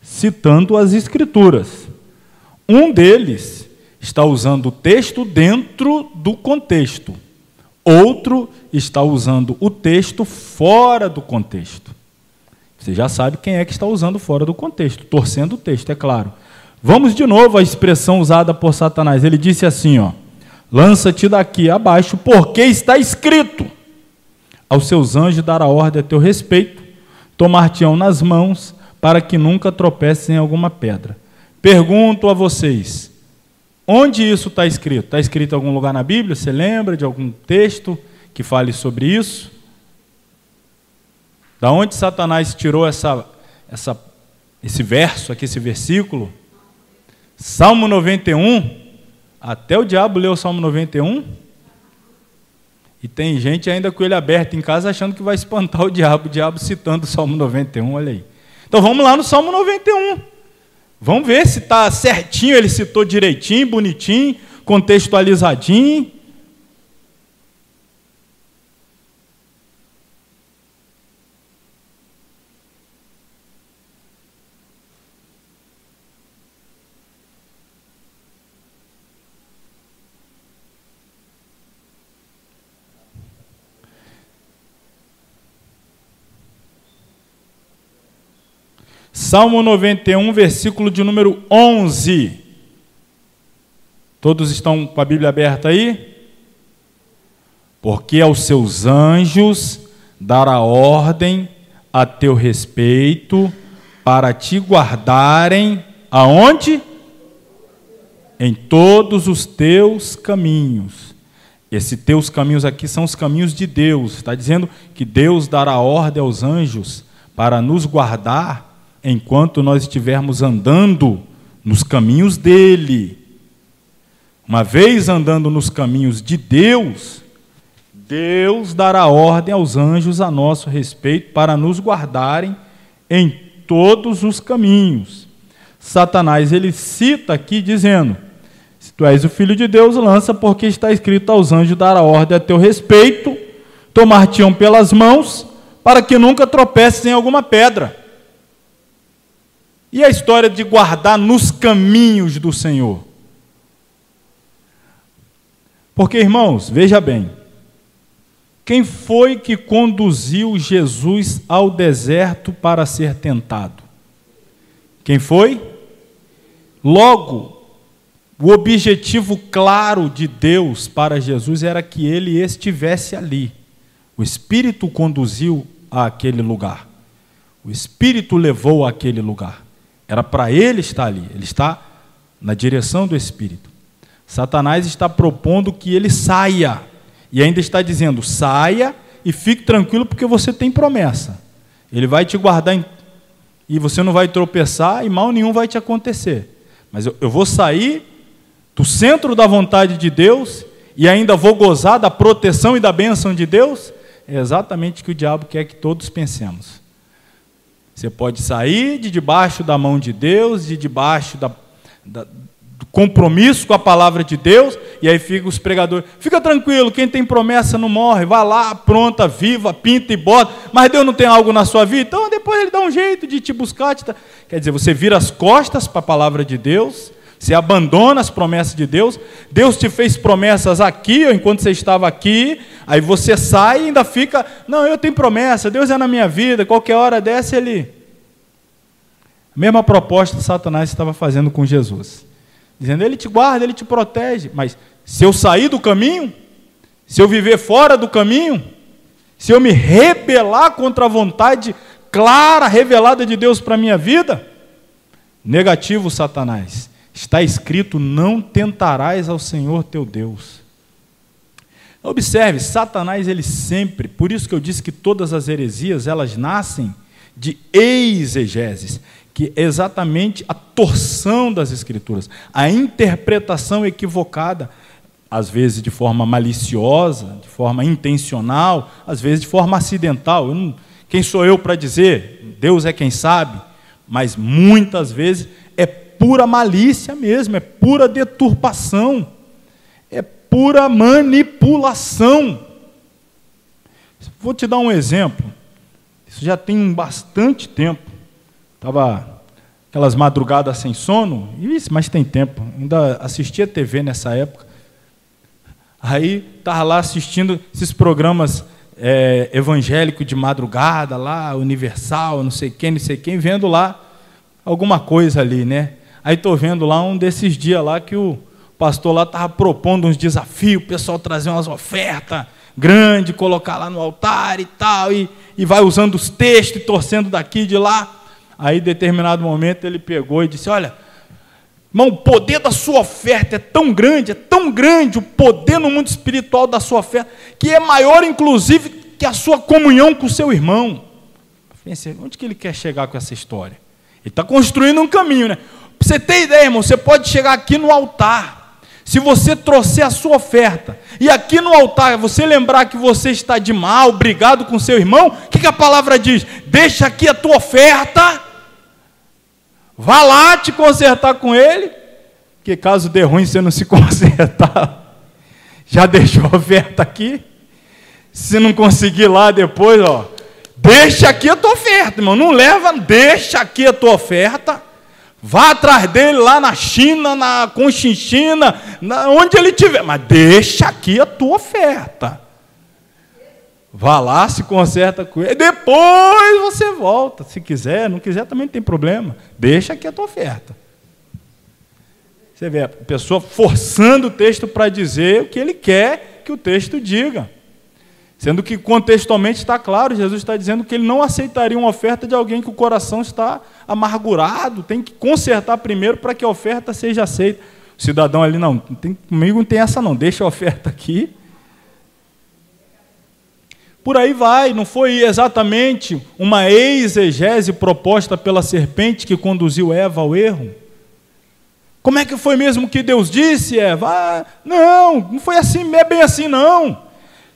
Speaker 1: citando as Escrituras. Um deles está usando o texto dentro do contexto. Outro está usando o texto fora do contexto. Você já sabe quem é que está usando fora do contexto, torcendo o texto, é claro. Vamos de novo à expressão usada por Satanás. Ele disse assim, ó: lança-te daqui abaixo, porque está escrito: aos seus anjos dará ordem a teu respeito, tomar-te-ão nas mãos, para que nunca tropeces em alguma pedra. Pergunto a vocês, onde isso está escrito? Está escrito em algum lugar na Bíblia? Você lembra de algum texto que fale sobre isso? Da onde Satanás tirou esse verso aqui, esse versículo? Salmo 91. Até o diabo leu o Salmo 91. E tem gente ainda com ele aberto em casa achando que vai espantar o diabo citando o Salmo 91, olha aí. Então vamos lá no Salmo 91. Vamos ver se está certinho, ele citou direitinho, bonitinho, contextualizadinho. Salmo 91, versículo de número 11. Todos estão com a Bíblia aberta aí? Porque aos seus anjos dará ordem a teu respeito, para te guardarem Aonde? Em todos os teus caminhos. Esses teus caminhos aqui são os caminhos de Deus. Está dizendo que Deus dará ordem aos anjos para nos guardar enquanto nós estivermos andando nos caminhos dele. Uma vez andando nos caminhos de Deus, Deus dará ordem aos anjos a nosso respeito para nos guardarem em todos os caminhos. Satanás, ele cita aqui dizendo: se tu és o Filho de Deus, lança, porque está escrito: aos anjos dará ordem a teu respeito, tomar-te-ão pelas mãos, para que nunca tropeces em alguma pedra. E a história de guardar nos caminhos do Senhor? Porque, irmãos, veja bem, quem foi que conduziu Jesus ao deserto para ser tentado? Quem foi? Logo, o objetivo claro de Deus para Jesus era que ele estivesse ali. O Espírito conduziu àquele lugar. O Espírito levou àquele lugar. Era para ele estar ali. Ele está na direção do Espírito. Satanás está propondo que ele saia. E ainda está dizendo: saia e fique tranquilo, porque você tem promessa. Ele vai te guardar e você não vai tropeçar e mal nenhum vai te acontecer. Mas eu vou sair do centro da vontade de Deus e ainda vou gozar da proteção e da bênção de Deus. É exatamente o que o diabo quer que todos pensemos. Você pode sair de debaixo da mão de Deus, de debaixo do compromisso com a palavra de Deus, e aí fica os pregadores: fica tranquilo, quem tem promessa não morre, vai lá, pronta, viva, pinta e bota. Mas Deus não tem algo na sua vida? Então depois ele dá um jeito de te buscar. Quer dizer, você vira as costas para a palavra de Deus, você abandona as promessas de Deus. Deus te fez promessas aqui, ou enquanto você estava aqui, aí você sai e ainda fica: não, eu tenho promessa, Deus é na minha vida, qualquer hora dessa ele... A mesma proposta Satanás estava fazendo com Jesus, dizendo: ele te guarda, ele te protege, mas se eu sair do caminho, se eu viver fora do caminho, se eu me rebelar contra a vontade clara, revelada de Deus para a minha vida, negativo, Satanás. Está escrito: não tentarás ao Senhor teu Deus. Observe, Satanás, ele sempre, por isso que eu disse que todas as heresias, elas nascem de exegeses, que é exatamente a torção das Escrituras, a interpretação equivocada, às vezes de forma maliciosa, de forma intencional, às vezes de forma acidental. Quem sou eu para dizer? Deus é quem sabe, mas muitas vezes é pura malícia mesmo, é pura deturpação, é pura manipulação. Vou te dar um exemplo. Isso já tem bastante tempo. Estava aquelas madrugadas sem sono, mas tem tempo, ainda assistia TV nessa época. Aí estava lá assistindo esses programas evangélicos de madrugada, lá, Universal, não sei quem, vendo lá alguma coisa ali, né? Aí estou vendo lá um desses dias lá que o pastor lá estava propondo uns desafios, o pessoal trazer umas ofertas grandes, colocar lá no altar e tal, e vai usando os textos e torcendo daqui e de lá. Aí, em determinado momento, ele pegou e disse: olha, irmão, o poder da sua oferta é tão grande o poder no mundo espiritual da sua oferta, que é maior, inclusive, que a sua comunhão com o seu irmão. Pensei, onde que ele quer chegar com essa história? Ele está construindo um caminho, né? Para você ter ideia, irmão, você pode chegar aqui no altar. Se você trouxer a sua oferta, e aqui no altar você lembrar que você está de mal, brigado com seu irmão, o que a palavra diz? Deixa aqui a tua oferta, vá lá te consertar com ele, porque caso dê ruim você não se consertar, já deixou a oferta aqui, se não conseguir lá depois, ó, deixa aqui a tua oferta, irmão, não leva, deixa aqui a tua oferta, vá atrás dele lá na China, na Conchinchina, onde ele estiver, mas deixa aqui a tua oferta. Vá lá, se conserta com ele, depois você volta, se quiser, não quiser também não tem problema, deixa aqui a tua oferta. Você vê a pessoa forçando o texto para dizer o que ele quer que o texto diga. Sendo que contextualmente está claro, Jesus está dizendo que ele não aceitaria uma oferta de alguém que o coração está amargurado, tem que consertar primeiro para que a oferta seja aceita. O cidadão ali, não, comigo não tem essa não, deixa a oferta aqui. Por aí vai, não foi exatamente uma exegese proposta pela serpente que conduziu Eva ao erro? Como é que foi mesmo que Deus disse, Eva? Não foi assim, é bem assim não.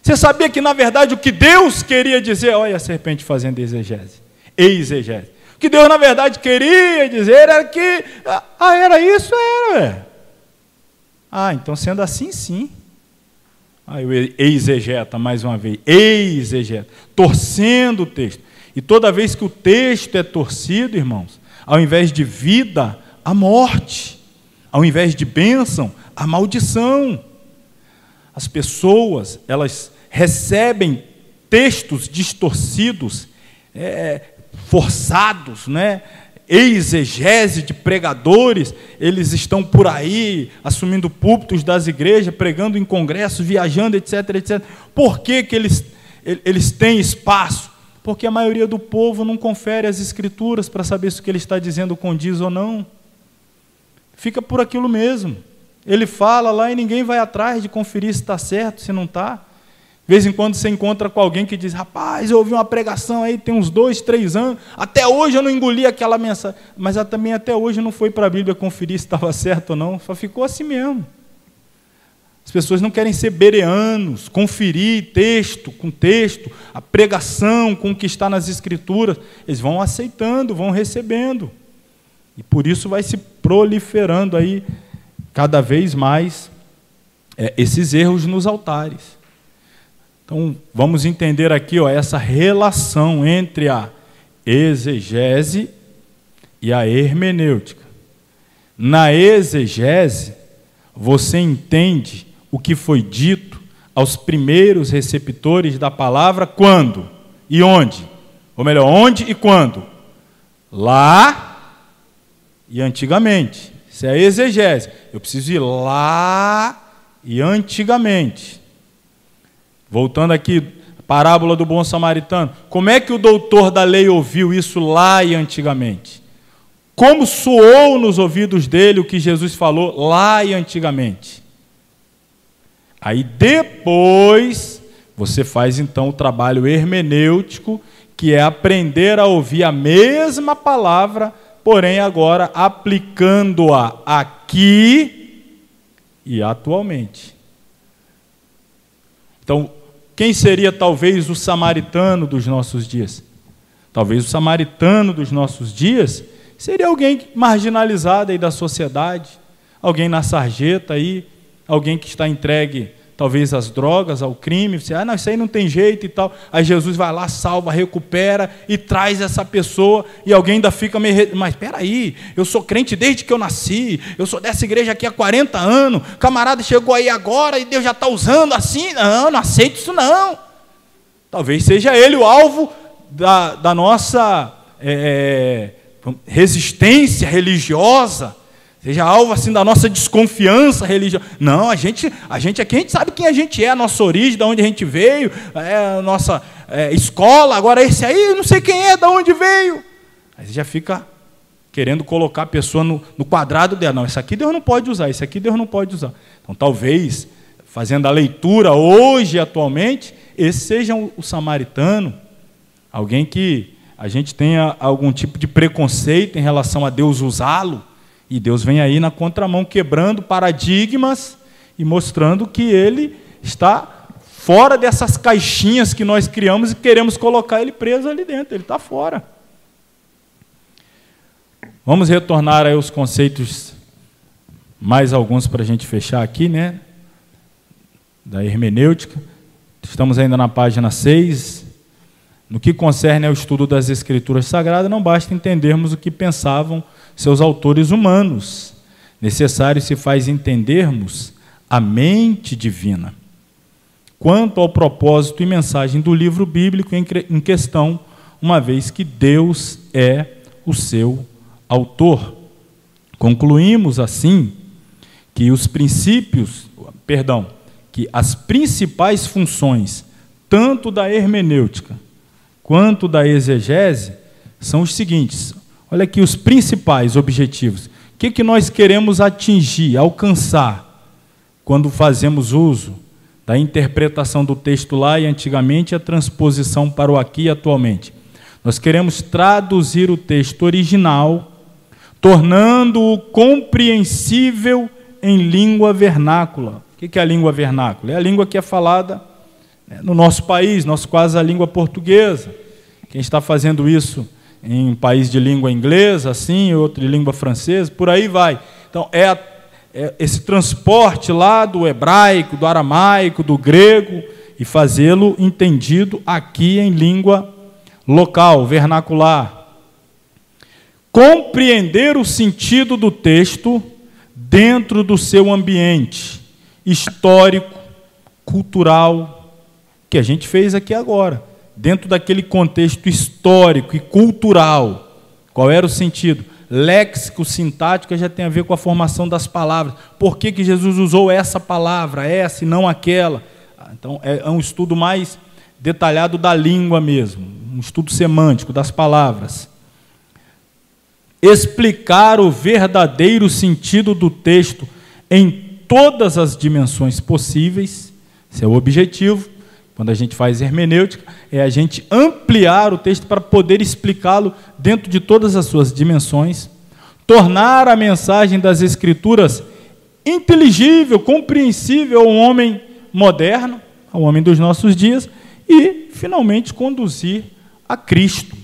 Speaker 1: Você sabia que na verdade o que Deus queria dizer, olha a serpente fazendo exegese. O que Deus na verdade queria dizer era que, era isso, então sendo assim, sim. Aí o exegeta, mais uma vez, exegeta, torcendo o texto. E toda vez que o texto é torcido, irmãos, ao invés de vida, a morte. Ao invés de bênção, a maldição. As pessoas, elas recebem textos distorcidos, forçados, né? Exegese de pregadores, eles estão por aí, assumindo púlpitos das igrejas, pregando em congressos, viajando, etc, etc. Por que eles têm espaço? Porque a maioria do povo não confere as escrituras para saber se o que ele está dizendo condiz ou não. Fica por aquilo mesmo. Ele fala lá e ninguém vai atrás de conferir se está certo, se não está. De vez em quando você encontra com alguém que diz, rapaz, eu ouvi uma pregação aí, tem uns 2, 3 anos, até hoje eu não engoli aquela mensagem, mas também até hoje não foi para a Bíblia conferir se estava certo ou não, só ficou assim mesmo. As pessoas não querem ser bereanos, conferir texto com texto, a pregação com o que está nas Escrituras, eles vão aceitando, vão recebendo, e por isso vai se proliferando aí cada vez mais esses erros nos altares. Então, vamos entender aqui essa relação entre a exegese e a hermenêutica. Na exegese, você entende o que foi dito aos primeiros receptores da palavra quando e onde. Ou melhor, onde e quando? Lá e antigamente. Isso é a exegese. Eu preciso ir lá e antigamente. Voltando aqui, a parábola do bom samaritano. Como é que o doutor da lei ouviu isso lá e antigamente? Como soou nos ouvidos dele o que Jesus falou lá e antigamente? Aí depois, você faz então o trabalho hermenêutico, que é aprender a ouvir a mesma palavra, porém agora aplicando-a aqui e atualmente. Então, quem seria talvez o samaritano dos nossos dias? Talvez o samaritano dos nossos dias seria alguém marginalizado aí da sociedade, alguém na sarjeta aí, alguém que está entregue talvez às drogas, ao crime. Você, não, isso aí não tem jeito e tal. Aí Jesus vai lá, salva, recupera e traz essa pessoa, e alguém ainda fica meio, mas espera aí, eu sou crente desde que eu nasci, eu sou dessa igreja aqui há 40 anos, camarada chegou aí agora e Deus já está usando assim, não aceito isso não. Talvez seja ele o alvo da nossa resistência religiosa, seja alvo assim da nossa desconfiança religiosa. Não, a gente aqui, a gente sabe quem a gente é, a nossa origem, de onde a gente veio, a nossa escola. Agora esse aí, eu não sei quem é, de onde veio. Aí você já fica querendo colocar a pessoa no quadrado dela. Não, isso aqui Deus não pode usar, isso aqui Deus não pode usar. Então, talvez, fazendo a leitura hoje, atualmente, esse seja o samaritano, alguém que a gente tenha algum tipo de preconceito em relação a Deus usá-lo, e Deus vem aí na contramão, quebrando paradigmas e mostrando que Ele está fora dessas caixinhas que nós criamos e queremos colocar Ele preso ali dentro. Ele está fora. Vamos retornar aí aos conceitos, mais alguns para a gente fechar aqui, né? Da hermenêutica. Estamos ainda na página 6. No que concerne ao estudo das Escrituras Sagradas, não basta entendermos o que pensavam seus autores humanos. Necessário se faz entendermos a mente divina. Quanto ao propósito e mensagem do livro bíblico em questão, uma vez que Deus é o seu autor. Concluímos assim que as principais funções tanto da hermenêutica quanto da exegese, são os seguintes. Olha aqui os principais objetivos. O que nós queremos atingir, alcançar, quando fazemos uso da interpretação do texto lá e antigamente a transposição para o aqui e atualmente? Nós queremos traduzir o texto original, tornando-o compreensível em língua vernácula. O que é a língua vernácula? É a língua que é falada no nosso país, quase a língua portuguesa. Quem está fazendo isso em um país de língua inglesa, assim, outro de língua francesa, por aí vai. Então, é esse transporte lá do hebraico, do aramaico, do grego, e fazê-lo entendido aqui em língua local, vernacular. Compreender o sentido do texto dentro do seu ambiente histórico, cultural, que a gente fez aqui agora, dentro daquele contexto histórico e cultural. Qual era o sentido? Léxico, sintática, já tem a ver com a formação das palavras. Por que Jesus usou essa palavra, essa e não aquela? Então, é um estudo mais detalhado da língua mesmo, um estudo semântico das palavras. Explicar o verdadeiro sentido do texto em todas as dimensões possíveis, esse é o objetivo. Quando a gente faz hermenêutica, é a gente ampliar o texto para poder explicá-lo dentro de todas as suas dimensões, tornar a mensagem das Escrituras inteligível, compreensível ao homem moderno, ao homem dos nossos dias, e, finalmente, conduzir a Cristo.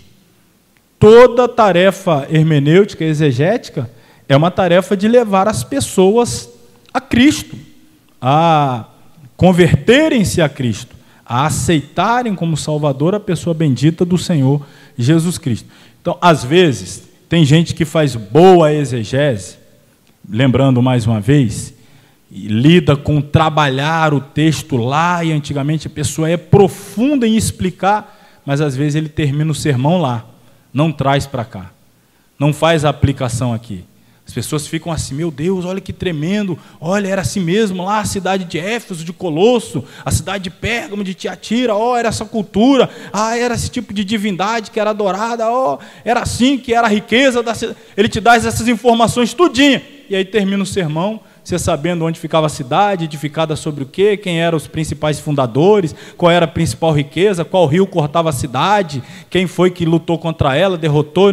Speaker 1: Toda tarefa hermenêutica, exegética, é uma tarefa de levar as pessoas a Cristo, a converterem-se a Cristo, a aceitarem como Salvador a pessoa bendita do Senhor Jesus Cristo. Então, às vezes, tem gente que faz boa exegese, lembrando mais uma vez, e lida com trabalhar o texto lá, e antigamente a pessoa é profunda em explicar, mas às vezes ele termina o sermão lá, não traz para cá, não faz a aplicação aqui. As pessoas ficam assim, meu Deus, olha que tremendo, olha, era assim mesmo lá, a cidade de Éfeso, de Colosso, a cidade de Pérgamo, de Tiatira, era essa cultura, era esse tipo de divindade que era adorada, era assim que era a riqueza da cidade. Ele te dá essas informações tudinho, e aí termina o sermão, você sabendo onde ficava a cidade, edificada sobre o quê, quem eram os principais fundadores, qual era a principal riqueza, qual rio cortava a cidade, quem foi que lutou contra ela, derrotou.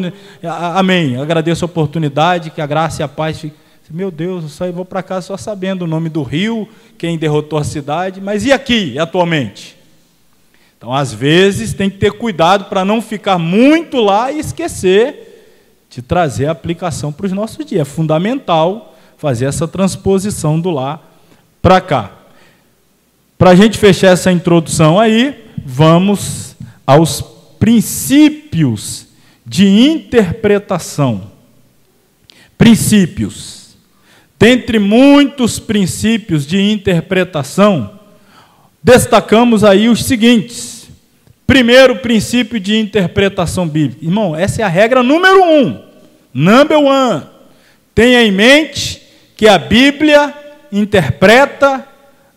Speaker 1: Amém. Agradeço a oportunidade, que a graça e a paz fiquem. Meu Deus, eu vou para casa só sabendo o nome do rio, quem derrotou a cidade, mas e aqui, atualmente? Então, às vezes, tem que ter cuidado para não ficar muito lá e esquecer de trazer a aplicação para os nossos dias. É fundamental fazer essa transposição do lá para cá. Para a gente fechar essa introdução aí, vamos aos princípios de interpretação. Princípios. Dentre muitos princípios de interpretação, destacamos aí os seguintes. Primeiro princípio de interpretação bíblica. Irmão, essa é a regra número 1. Number one. Tenha em mente que a Bíblia interpreta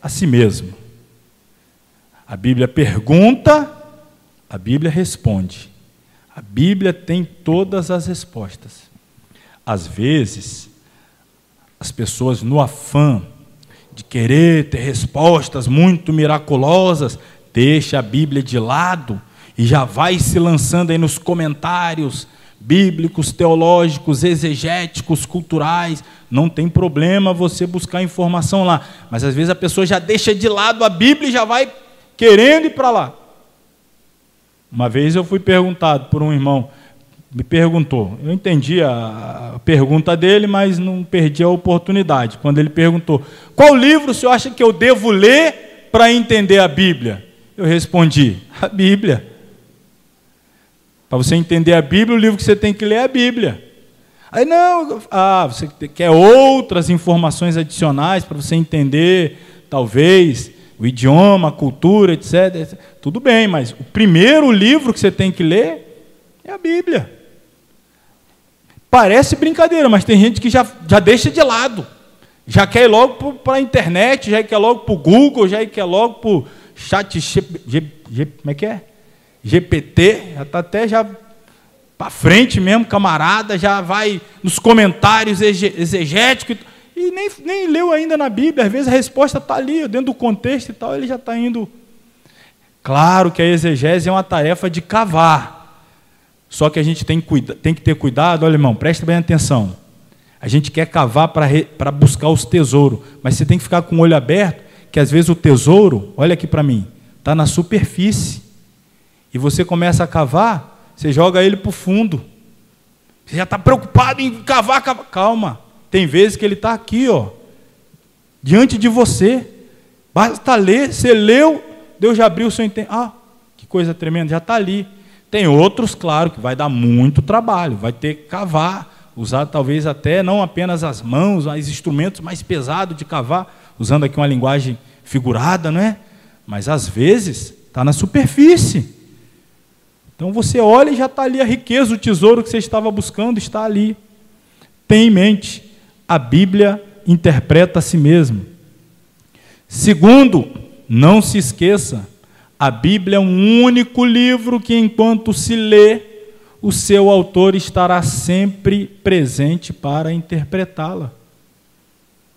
Speaker 1: a si mesma. A Bíblia pergunta, a Bíblia responde. A Bíblia tem todas as respostas. Às vezes, as pessoas, no afã de querer ter respostas muito miraculosas, deixa a Bíblia de lado e já vai se lançando aí nos comentários bíblicos, teológicos, exegéticos, culturais. Não tem problema você buscar informação lá, mas às vezes a pessoa já deixa de lado a Bíblia e já vai querendo ir para lá. Uma vez eu fui perguntado por um irmão, me perguntou, eu entendi a pergunta dele, mas não perdi a oportunidade. Quando ele perguntou, qual livro o senhor acha que eu devo ler para entender a Bíblia? Eu respondi, a Bíblia. Para você entender a Bíblia, o livro que você tem que ler é a Bíblia. Aí não, você quer outras informações adicionais para você entender, talvez, o idioma, a cultura, etc. Tudo bem, mas o primeiro livro que você tem que ler é a Bíblia. Parece brincadeira, mas tem gente que já deixa de lado. Já quer ir logo para a internet, já quer logo para o Google, já quer logo para o como é que é? GPT, já está até já para frente mesmo, camarada, já vai nos comentários exegéticos, e nem leu ainda na Bíblia, às vezes a resposta está ali, dentro do contexto e tal, ele já está indo. Claro que a exegese é uma tarefa de cavar, só que a gente tem que ter cuidado. Olha, irmão, presta bem atenção, a gente quer cavar para buscar os tesouros, mas você tem que ficar com o olho aberto, que às vezes o tesouro, olha aqui para mim, está na superfície, e você começa a cavar, você joga ele para o fundo, você já está preocupado em cavar, calma, tem vezes que ele está aqui, ó, diante de você, basta ler, você leu, Deus já abriu o seu entendimento, que coisa tremenda, já está ali. Tem outros, claro, que vai dar muito trabalho, vai ter que cavar, usar talvez até não apenas as mãos, mas instrumentos mais pesados de cavar, usando aqui uma linguagem figurada, não é? Mas às vezes está na superfície. Então você olha e já está ali a riqueza, o tesouro que você estava buscando está ali. Tenha em mente, a Bíblia interpreta a si mesma. Segundo, não se esqueça, a Bíblia é um único livro que, enquanto se lê, o seu autor estará sempre presente para interpretá-la.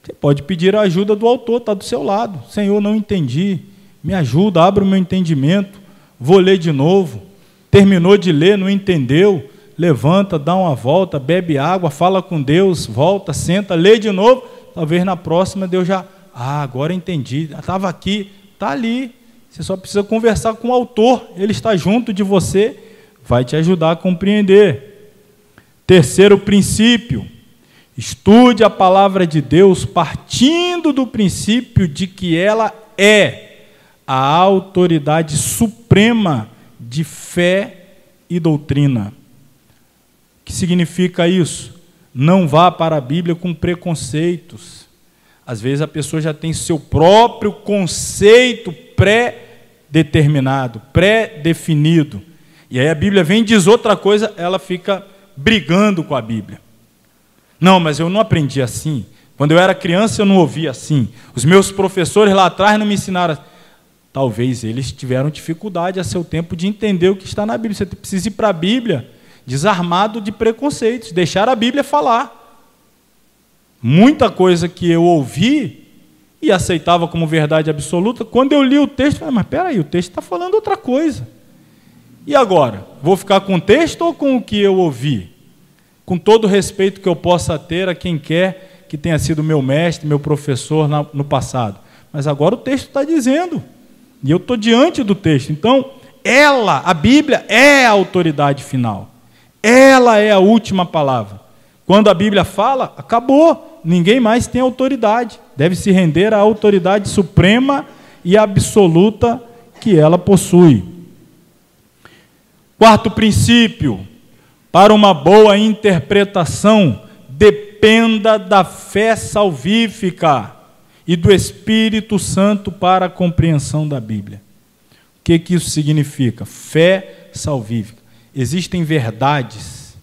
Speaker 1: Você pode pedir a ajuda do autor, está do seu lado. Senhor, não entendi, me ajuda, abre o meu entendimento, vou ler de novo. Terminou de ler, não entendeu, levanta, dá uma volta, bebe água, fala com Deus, volta, senta, lê de novo, talvez na próxima Deus já, agora entendi, estava aqui, está ali, você só precisa conversar com o autor, ele está junto de você, vai te ajudar a compreender. Terceiro princípio, estude a palavra de Deus partindo do princípio de que ela é a autoridade suprema de fé e doutrina. O que significa isso? Não vá para a Bíblia com preconceitos. Às vezes a pessoa já tem seu próprio conceito pré-determinado, pré-definido. E aí a Bíblia vem e diz outra coisa, ela fica brigando com a Bíblia. Não, mas eu não aprendi assim. Quando eu era criança eu não ouvia assim. Os meus professores lá atrás não me ensinaram assim. Talvez eles tiveram dificuldade a seu tempo de entender o que está na Bíblia. Você precisa ir para a Bíblia desarmado de preconceitos, deixar a Bíblia falar. Muita coisa que eu ouvi e aceitava como verdade absoluta, quando eu li o texto, eu falei, mas peraí, o texto está falando outra coisa. E agora? Vou ficar com o texto ou com o que eu ouvi? Com todo o respeito que eu possa ter a quem quer que tenha sido meu mestre, meu professor no passado. Mas agora o texto está dizendo, e eu estou diante do texto. Então, a Bíblia é a autoridade final. Ela é a última palavra. Quando a Bíblia fala, acabou. Ninguém mais tem autoridade. Deve se render à autoridade suprema e absoluta que ela possui. Quarto princípio, para uma boa interpretação, dependa da fé salvífica e do Espírito Santo para a compreensão da Bíblia. O que isso significa? Fé salvífica. Existem verdades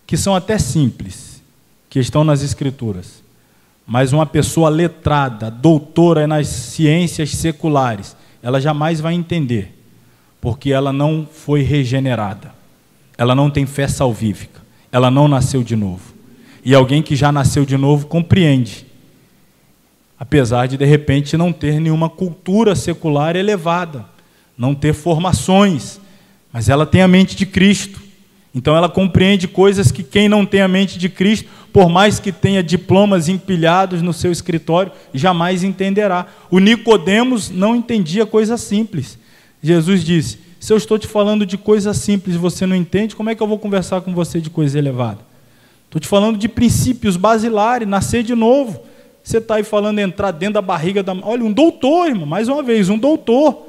Speaker 1: que são até simples, que estão nas Escrituras, mas uma pessoa letrada, doutora nas ciências seculares, ela jamais vai entender, porque ela não foi regenerada, ela não tem fé salvífica, ela não nasceu de novo. E alguém que já nasceu de novo compreende, apesar de repente não ter nenhuma cultura secular elevada, não ter formações, mas ela tem a mente de Cristo. Então ela compreende coisas que quem não tem a mente de Cristo, por mais que tenha diplomas empilhados no seu escritório, jamais entenderá. O Nicodemos não entendia coisas simples. Jesus disse, se eu estou te falando de coisas simples e você não entende, como é que eu vou conversar com você de coisa elevada? Estou te falando de princípios basilares, nascer de novo. Você está aí falando entrar dentro da barriga da mãe. Olha, um doutor, irmão, mais uma vez, um doutor.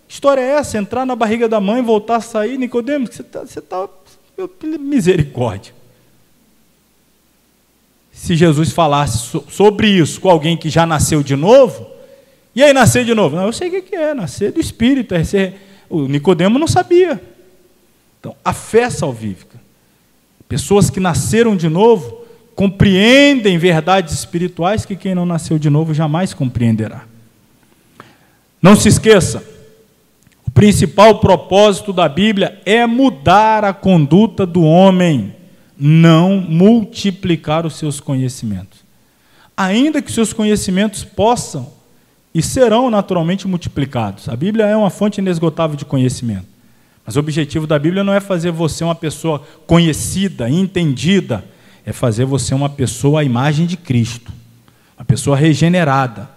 Speaker 1: Que história é essa? Entrar na barriga da mãe, voltar a sair? Nicodemos, você está misericórdia. Se Jesus falasse sobre isso com alguém que já nasceu de novo, e aí nascer de novo? Não, eu sei o que é, nascer do Espírito. O Nicodemo não sabia. Então, a fé salvífica. Pessoas que nasceram de novo compreendem verdades espirituais que quem não nasceu de novo jamais compreenderá. Não se esqueça, o principal propósito da Bíblia é mudar a conduta do homem, não multiplicar os seus conhecimentos. Ainda que seus conhecimentos possam e serão naturalmente multiplicados. A Bíblia é uma fonte inesgotável de conhecimento. Mas o objetivo da Bíblia não é fazer você uma pessoa conhecida, entendida, é fazer você uma pessoa à imagem de Cristo, uma pessoa regenerada,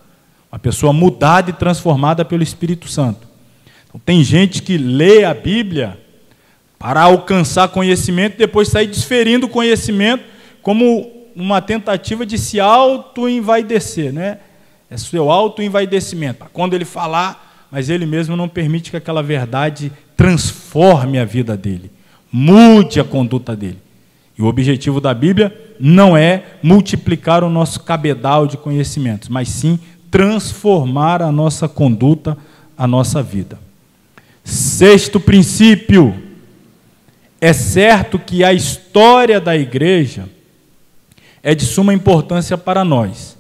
Speaker 1: uma pessoa mudada e transformada pelo Espírito Santo. Então, tem gente que lê a Bíblia para alcançar conhecimento e depois sair desferindo conhecimento como uma tentativa de se auto-envaidecer, né? É seu auto-envaidecimento. Quando ele falar, mas ele mesmo não permite que aquela verdade transforme a vida dele, mude a conduta dele. E o objetivo da Bíblia não é multiplicar o nosso cabedal de conhecimentos, mas sim transformar a nossa conduta, a nossa vida. Sexto princípio: é certo que a história da igreja é de suma importância para nós,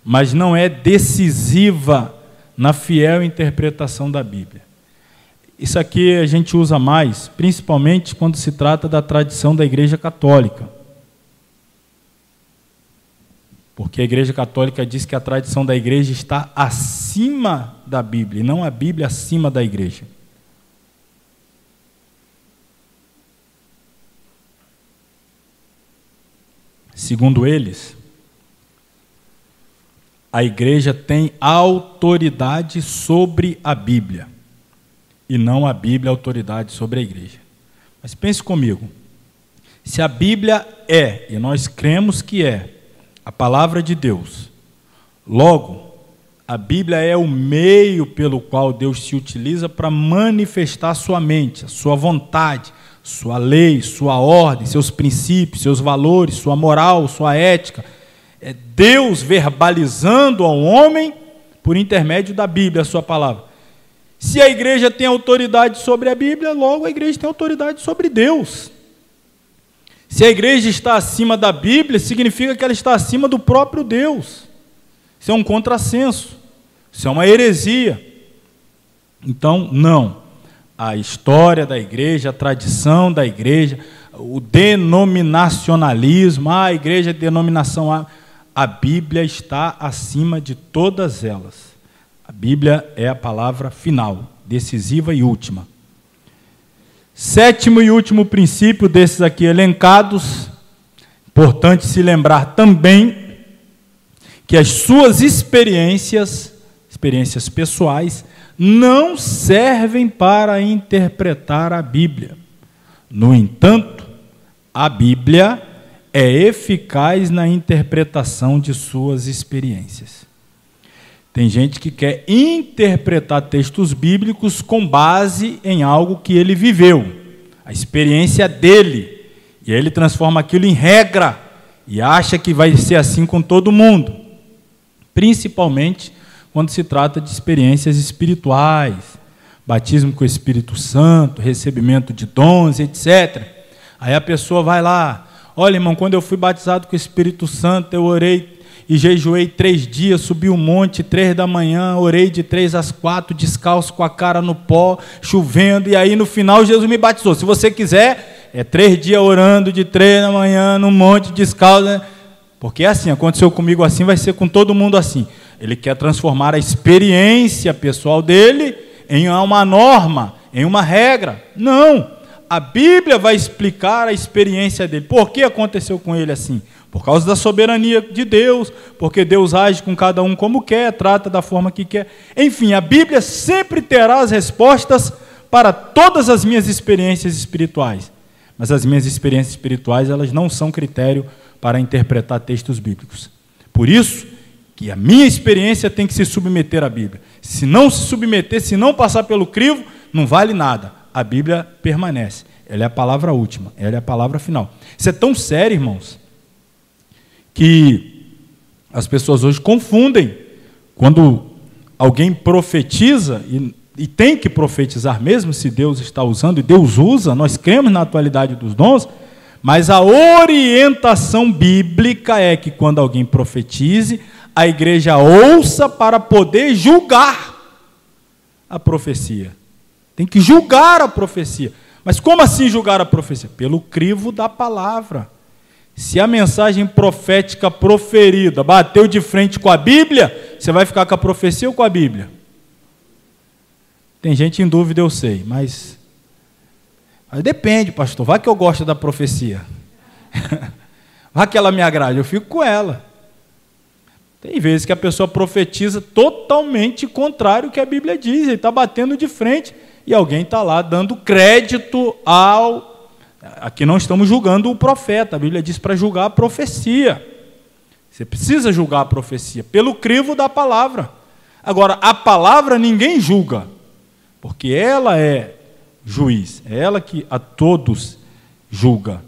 Speaker 1: mas não é decisiva na fiel interpretação da Bíblia. Isso aqui a gente usa mais, principalmente quando se trata da tradição da Igreja Católica. Porque a Igreja Católica diz que a tradição da Igreja está acima da Bíblia, e não a Bíblia acima da Igreja. Segundo eles, a Igreja tem autoridade sobre a Bíblia, e não a Bíblia autoridade sobre a Igreja. Mas pense comigo, se a Bíblia é, e nós cremos que é, a palavra de Deus, logo, a Bíblia é o meio pelo qual Deus se utiliza para manifestar sua mente, a sua vontade, sua lei, sua ordem, seus princípios, seus valores, sua moral, sua ética. É Deus verbalizando ao homem por intermédio da Bíblia, a sua palavra. Se a igreja tem autoridade sobre a Bíblia, logo a igreja tem autoridade sobre Deus. Se a igreja está acima da Bíblia, significa que ela está acima do próprio Deus. Isso é um contrassenso, isso é uma heresia. Então, não. A história da igreja, a tradição da igreja, o denominacionalismo, a igreja de denominação, a Bíblia está acima de todas elas. A Bíblia é a palavra final, decisiva e última. Sétimo e último princípio desses aqui elencados, importante se lembrar também que as suas experiências pessoais, não servem para interpretar a Bíblia. No entanto, a Bíblia é eficaz na interpretação de suas experiências. Tem gente que quer interpretar textos bíblicos com base em algo que ele viveu, a experiência dele, e aí ele transforma aquilo em regra e acha que vai ser assim com todo mundo, principalmente quando se trata de experiências espirituais, batismo com o Espírito Santo, recebimento de dons, etc. Aí a pessoa vai lá, olha, irmão, quando eu fui batizado com o Espírito Santo, eu orei e jejuei 3 dias, subi um monte, 3 da manhã, orei de 3 às 4, descalço com a cara no pó, chovendo, e aí no final Jesus me batizou. Se você quiser, 3 dias orando de 3 da manhã, num monte, descalço, né? Porque é assim, aconteceu comigo assim, vai ser com todo mundo assim. Ele quer transformar a experiência pessoal dele em uma norma, em uma regra. Não, a Bíblia vai explicar a experiência dele. Por que aconteceu com ele assim? Por causa da soberania de Deus, porque Deus age com cada um como quer, trata da forma que quer. Enfim, a Bíblia sempre terá as respostas para todas as minhas experiências espirituais. Mas as minhas experiências espirituais, elas não são critério para interpretar textos bíblicos. Por isso que a minha experiência tem que se submeter à Bíblia. Se não se submeter, se não passar pelo crivo, não vale nada. A Bíblia permanece. Ela é a palavra última, ela é a palavra final. Isso é tão sério, irmãos, que as pessoas hoje confundem quando alguém profetiza, e tem que profetizar mesmo, se Deus está usando, e Deus usa, nós cremos na atualidade dos dons, mas a orientação bíblica é que quando alguém profetize, a igreja ouça para poder julgar. a profecia. Tem que julgar a profecia. Mas como assim julgar a profecia? Pelo crivo da palavra. Se a mensagem profética proferida bateu de frente com a Bíblia, você vai ficar com a profecia ou com a Bíblia? Tem gente em dúvida, eu sei, mas depende, pastor. Vai que eu gosto da profecia. Vai que ela me agrade, eu fico com ela. Tem vezes que a pessoa profetiza totalmente contrário ao que a Bíblia diz. Ele está batendo de frente e alguém está lá dando crédito ao... Aqui não estamos julgando o profeta, a Bíblia diz para julgar a profecia. Você precisa julgar a profecia pelo crivo da palavra. Agora, a palavra ninguém julga, porque ela é juiz, é ela que a todos julga.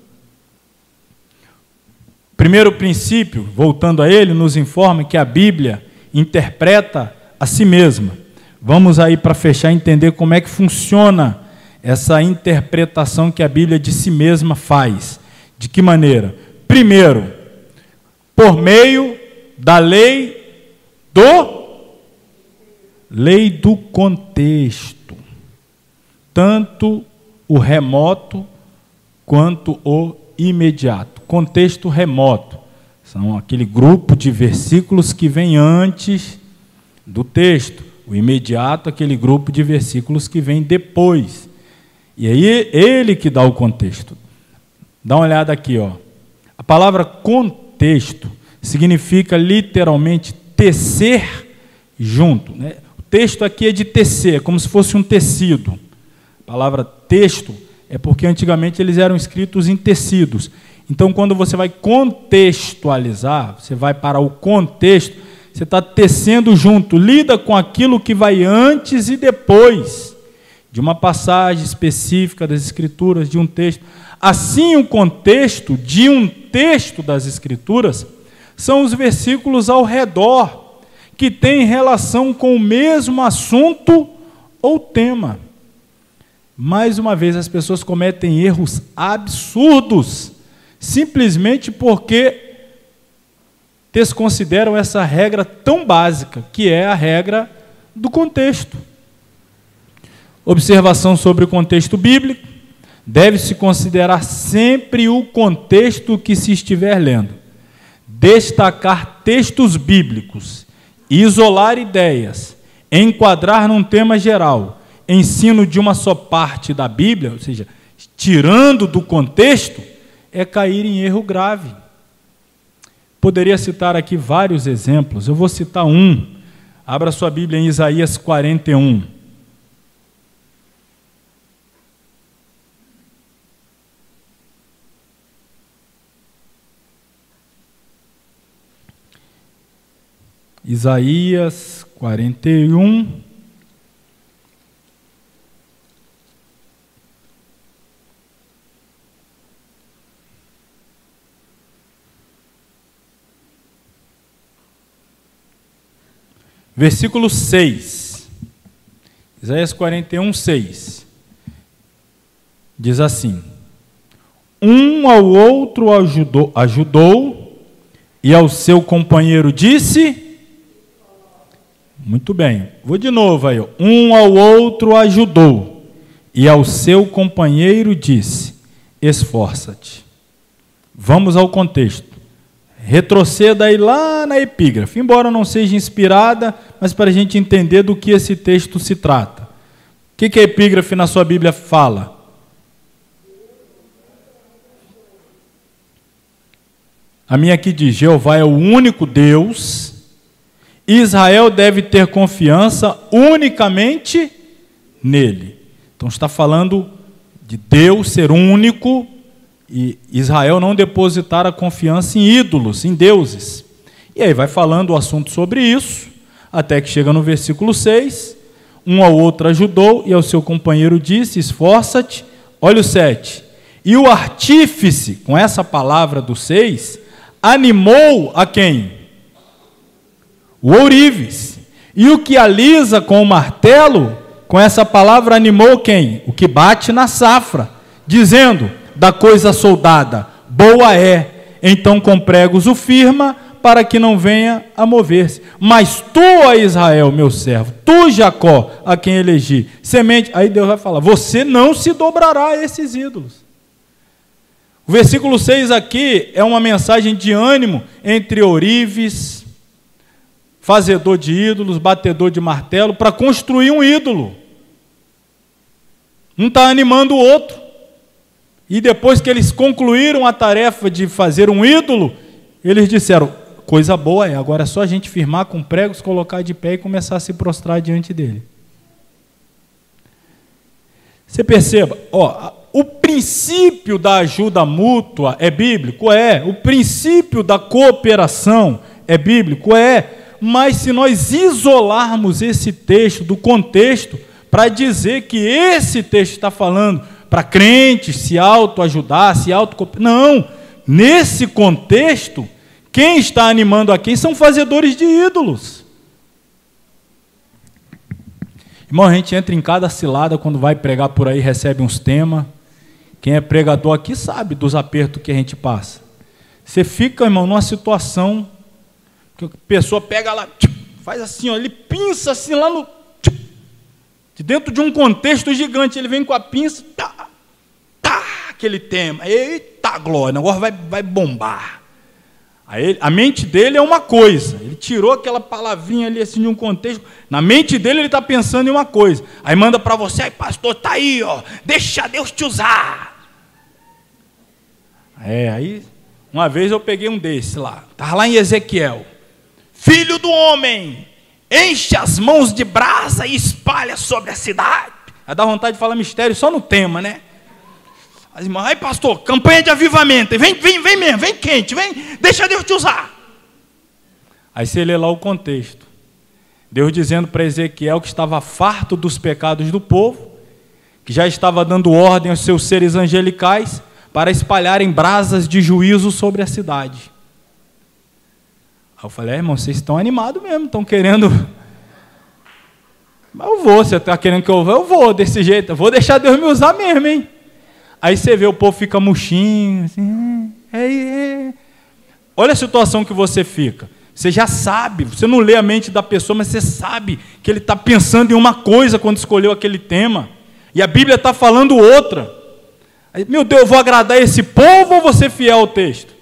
Speaker 1: Primeiro princípio, voltando a ele, nos informa que a Bíblia interpreta a si mesma. Vamos aí para fechar entender como é que funciona essa interpretação que a Bíblia de si mesma faz. De que maneira? Primeiro, por meio da lei do contexto. Tanto o remoto quanto o imediato. Contexto remoto. São aquele grupo de versículos que vem antes do texto. O imediato, aquele grupo de versículos que vem depois. E aí, ele que dá o contexto. Dá uma olhada aqui, ó. A palavra contexto significa literalmente tecer junto, né? O texto aqui é de tecer, é como se fosse um tecido. A palavra texto é porque antigamente eles eram escritos em tecidos. Então, quando você vai contextualizar, você vai para o contexto, você está tecendo junto, lida com aquilo que vai antes e depois de uma passagem específica das Escrituras, de um texto. Assim, o contexto de um texto das Escrituras são os versículos ao redor, que têm relação com o mesmo assunto ou tema. Mais uma vez, as pessoas cometem erros absurdos, simplesmente porque desconsideram essa regra tão básica, que é a regra do contexto. Observação sobre o contexto bíblico: deve-se considerar sempre o contexto que se estiver lendo. Destacar textos bíblicos, isolar ideias, enquadrar num tema geral, ensino de uma só parte da Bíblia, ou seja, tirando do contexto, é cair em erro grave. Poderia citar aqui vários exemplos, eu vou citar um. Abra sua Bíblia em Isaías 41. Isaías 41. Versículo 6. Isaías 41, 6. Diz assim: um ao outro ajudou e ao seu companheiro disse... Muito bem, vou de novo aí. Um ao outro ajudou, e ao seu companheiro disse: esforça-te. Vamos ao contexto. Retroceda aí lá na epígrafe, embora não seja inspirada, mas para a gente entender do que esse texto se trata. O que a epígrafe na sua Bíblia fala? A minha aqui diz: Jeová é o único Deus. Israel deve ter confiança unicamente nele. Então está falando de Deus ser único e Israel não depositar a confiança em ídolos, em deuses. E aí vai falando o assunto sobre isso, até que chega no versículo 6, um ao outro ajudou e ao seu companheiro disse: esforça-te. Olha o 7. E o artífice, com essa palavra do 6, animou a quem? O ourives. E o que alisa com o martelo, com essa palavra animou quem? O que bate na safra, dizendo: da coisa soldada, boa é. Então com pregos o firma, para que não venha a mover-se. Mas tu, ó Israel, meu servo, tu, Jacó, a quem elegi, semente... Aí Deus vai falar, você não se dobrará a esses ídolos. O versículo 6 aqui é uma mensagem de ânimo entre ourives, fazedor de ídolos, batedor de martelo, para construir um ídolo. Um está animando o outro. E depois que eles concluíram a tarefa de fazer um ídolo, eles disseram, coisa boa agora é só a gente firmar com pregos, colocar de pé e começar a se prostrar diante dele. Você perceba, o princípio da ajuda mútua é bíblico? É. O princípio da cooperação é bíblico? É. Mas se nós isolarmos esse texto do contexto para dizer que esse texto está falando para crentes se autoajudar, se autocooperar, não. Nesse contexto, quem está animando a quem são fazedores de ídolos. Irmão, a gente entra em cada cilada quando vai pregar por aí, recebe uns temas. Quem é pregador aqui sabe dos apertos que a gente passa. Você fica, irmão, numa situação que a pessoa pega lá, faz assim, ele pinça assim lá no... de dentro de um contexto gigante, ele vem com a pinça, aquele tema, eita glória, agora vai bombar. Aí, a mente dele é uma coisa, ele tirou aquela palavrinha ali assim de um contexto, na mente dele ele está pensando em uma coisa, aí manda para você, aí pastor, está aí, deixa Deus te usar. Aí uma vez eu peguei um desse lá, estava lá em Ezequiel, filho do homem, enche as mãos de brasa e espalha sobre a cidade. Aí dá vontade de falar mistério só no tema, né? As irmãs, aí pastor, campanha de avivamento, vem mesmo, vem quente, vem, deixa Deus te usar. Aí você lê lá o contexto. Deus dizendo para Ezequiel que estava farto dos pecados do povo, que já estava dando ordem aos seus seres angelicais para espalharem brasas de juízo sobre a cidade. Aí eu falei, irmão, vocês estão animados mesmo, estão querendo... Mas eu vou, você está querendo que eu vou? Eu vou, desse jeito, eu vou deixar Deus me usar mesmo, hein? Aí você vê, o povo fica murchinho, assim, olha a situação que você fica. Você já sabe, você não lê a mente da pessoa, mas você sabe que ele está pensando em uma coisa quando escolheu aquele tema. E a Bíblia está falando outra. Aí, meu Deus, eu vou agradar esse povo ou vou ser fiel ao texto?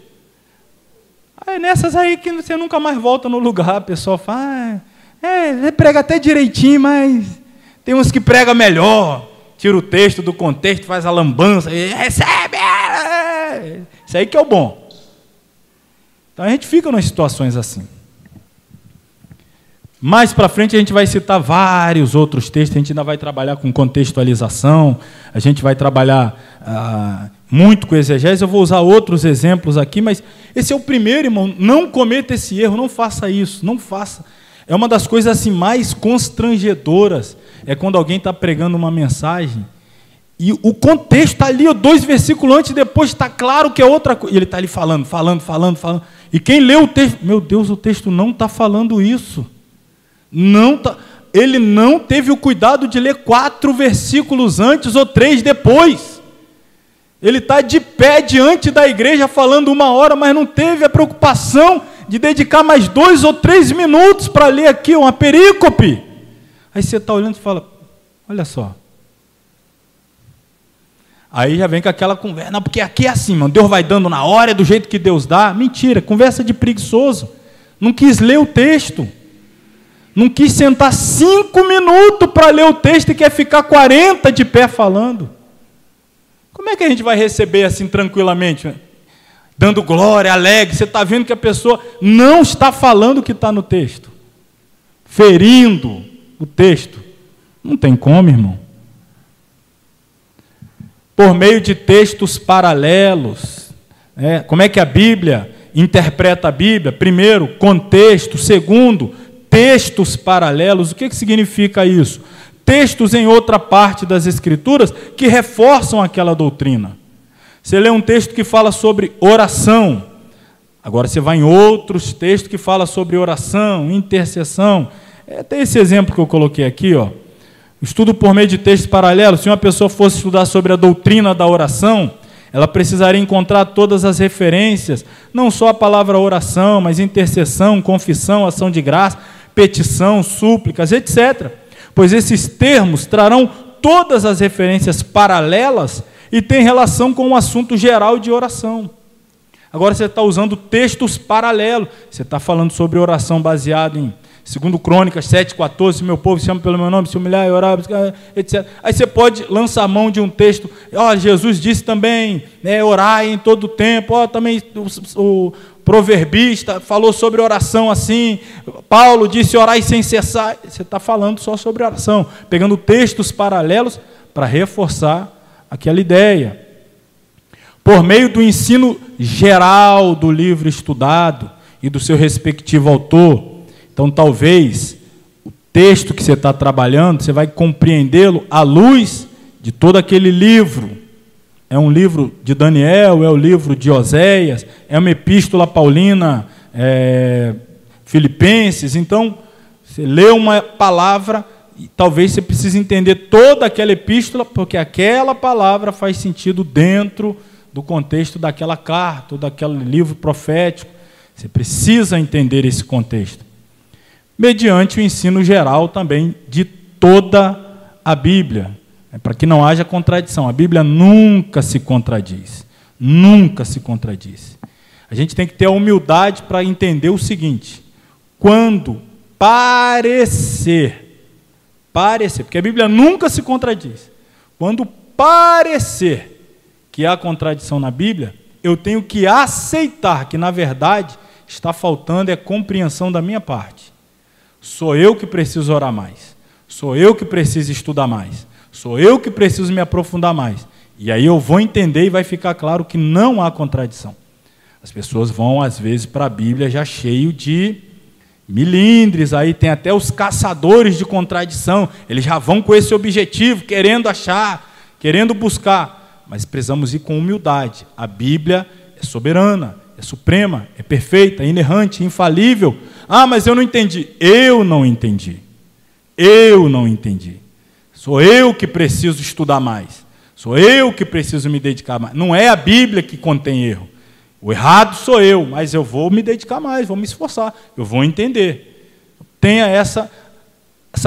Speaker 1: Aí nessas aí que você nunca mais volta no lugar, a pessoa fala, ele prega até direitinho, mas tem uns que prega melhor. Tira o texto do contexto, faz a lambança, e recebe! Isso aí que é o bom. Então a gente fica nas situações assim. Mais para frente a gente vai citar vários outros textos, a gente ainda vai trabalhar com contextualização, a gente vai trabalhar muito com exegese, eu vou usar outros exemplos aqui, mas esse é o primeiro, irmão, não cometa esse erro, não faça isso, não faça. É uma das coisas assim mais constrangedoras, é quando alguém está pregando uma mensagem e o contexto está ali, 2 versículos antes, depois está claro que é outra coisa. E ele está ali falando. E quem lê o texto, meu Deus, o texto não está falando isso. Não tá, ele não teve o cuidado de ler 4 versículos antes ou 3 depois. Ele está de pé diante da igreja falando 1 hora, mas não teve a preocupação de dedicar mais 2 ou 3 minutos para ler aqui uma perícope. Aí você está olhando e fala, olha só. Aí já vem com aquela conversa, não, porque aqui é assim, mano, Deus vai dando na hora, é do jeito que Deus dá. Mentira, conversa de preguiçoso. Não quis ler o texto. Não quis sentar 5 minutos para ler o texto e quer ficar 40 de pé falando. Como é que a gente vai receber assim tranquilamente? Dando glória, alegre, você está vendo que a pessoa não está falando o que está no texto. Ferindo o texto. Não tem como, irmão. Por meio de textos paralelos. Como é que a Bíblia interpreta a Bíblia? Primeiro, contexto. Segundo, textos paralelos. O que significa isso? Textos em outra parte das Escrituras que reforçam aquela doutrina. Você lê um texto que fala sobre oração. Agora você vai em outros textos que falam sobre oração, intercessão. Tem esse exemplo que eu coloquei aqui, Estudo por meio de textos paralelos. Se uma pessoa fosse estudar sobre a doutrina da oração, ela precisaria encontrar todas as referências, não só a palavra oração, mas intercessão, confissão, ação de graça, petição, súplicas, etc. Pois esses termos trarão todas as referências paralelas e têm relação com o assunto geral de oração. Agora você está usando textos paralelos, você está falando sobre oração baseado em 2 Crônicas 7,14, meu povo se chama pelo meu nome, se humilhar e orar, etc. Aí você pode lançar mão de um texto, Jesus disse também, orar em todo o tempo, também o proverbista falou sobre oração assim, Paulo disse orar sem cessar. Você está falando só sobre oração, pegando textos paralelos para reforçar aquela ideia. Por meio do ensino geral do livro estudado e do seu respectivo autor. Então, talvez, o texto que você está trabalhando, você vai compreendê-lo à luz de todo aquele livro. É um livro de Daniel, é o livro de Oséias, é uma epístola paulina, Filipenses. Então, você lê uma palavra e talvez você precise entender toda aquela epístola, porque aquela palavra faz sentido dentro do contexto daquela carta, ou daquele livro profético. Você precisa entender esse contexto. Mediante o ensino geral também de toda a Bíblia, para que não haja contradição. A Bíblia nunca se contradiz, nunca se contradiz. A gente tem que ter a humildade para entender o seguinte: quando parecer, porque a Bíblia nunca se contradiz, quando parecer que há contradição na Bíblia, eu tenho que aceitar que, na verdade, está faltando compreensão da minha parte. Sou eu que preciso orar mais, sou eu que preciso estudar mais, sou eu que preciso me aprofundar mais. E aí eu vou entender e vai ficar claro que não há contradição. As pessoas vão, às vezes, para a Bíblia já cheio de milindres, aí tem até os caçadores de contradição, eles já vão com esse objetivo, querendo achar, querendo buscar. Mas precisamos ir com humildade. A Bíblia é soberana, é suprema, é perfeita, é inerrante, é infalível. Mas eu não entendi. Eu não entendi. Eu não entendi. Sou eu que preciso estudar mais. Sou eu que preciso me dedicar mais. Não é a Bíblia que contém erro. O errado sou eu, mas eu vou me dedicar mais, vou me esforçar, eu vou entender. Tenha essa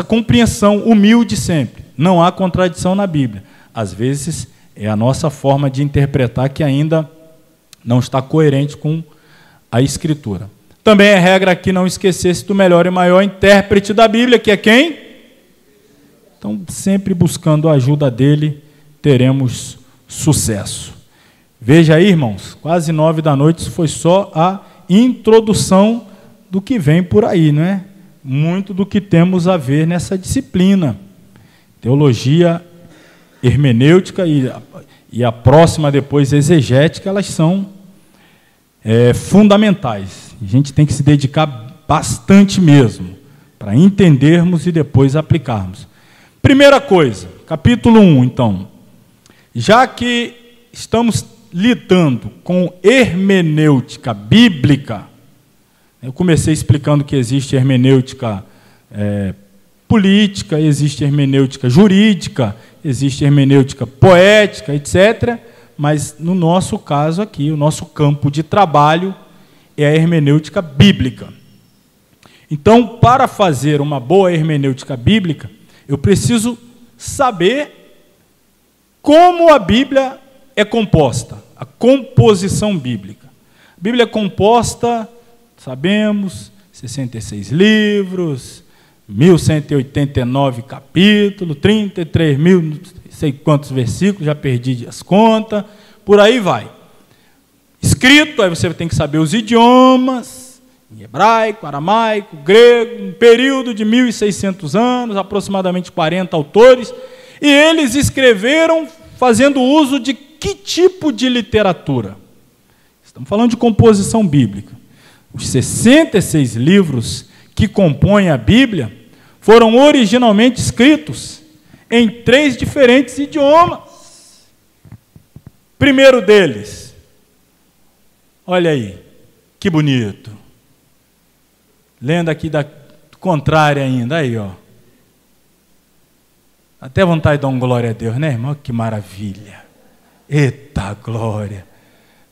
Speaker 1: compreensão humilde sempre. Não há contradição na Bíblia. Às vezes é a nossa forma de interpretar que ainda não está coerente com a Escritura. Também é regra aqui não esquecer-se do melhor e maior intérprete da Bíblia, que é quem? Então, sempre buscando a ajuda dele, teremos sucesso. Veja aí, irmãos, quase 21h, isso foi só a introdução do que vem por aí, não é? Muito do que temos a ver nessa disciplina. Teologia hermenêutica e a próxima depois exegética, elas são fundamentais. A gente tem que se dedicar bastante mesmo para entendermos e depois aplicarmos. Primeira coisa, capítulo 1, então. Já que estamos lidando com hermenêutica bíblica, eu comecei explicando que existe hermenêutica política, existe hermenêutica jurídica, existe hermenêutica poética, etc. Mas, no nosso caso aqui, o nosso campo de trabalho é a hermenêutica bíblica. Então, para fazer uma boa hermenêutica bíblica, eu preciso saber como a Bíblia é composta, a composição bíblica. A Bíblia é composta, sabemos, 66 livros, 1.189 capítulos, 33.000, não sei quantos versículos, já perdi as contas, por aí vai. Escrito, aí você tem que saber os idiomas, em hebraico, aramaico, grego, um período de 1.600 anos, aproximadamente 40 autores, e eles escreveram fazendo uso de que tipo de literatura? Estamos falando de composição bíblica. Os 66 livros que compõem a Bíblia foram originalmente escritos em 3 diferentes idiomas. Primeiro deles, olha aí, que bonito. Lendo aqui da contrária ainda, aí, ó. Até vontade de dar um glória a Deus, né, irmão? Que maravilha. Eita glória!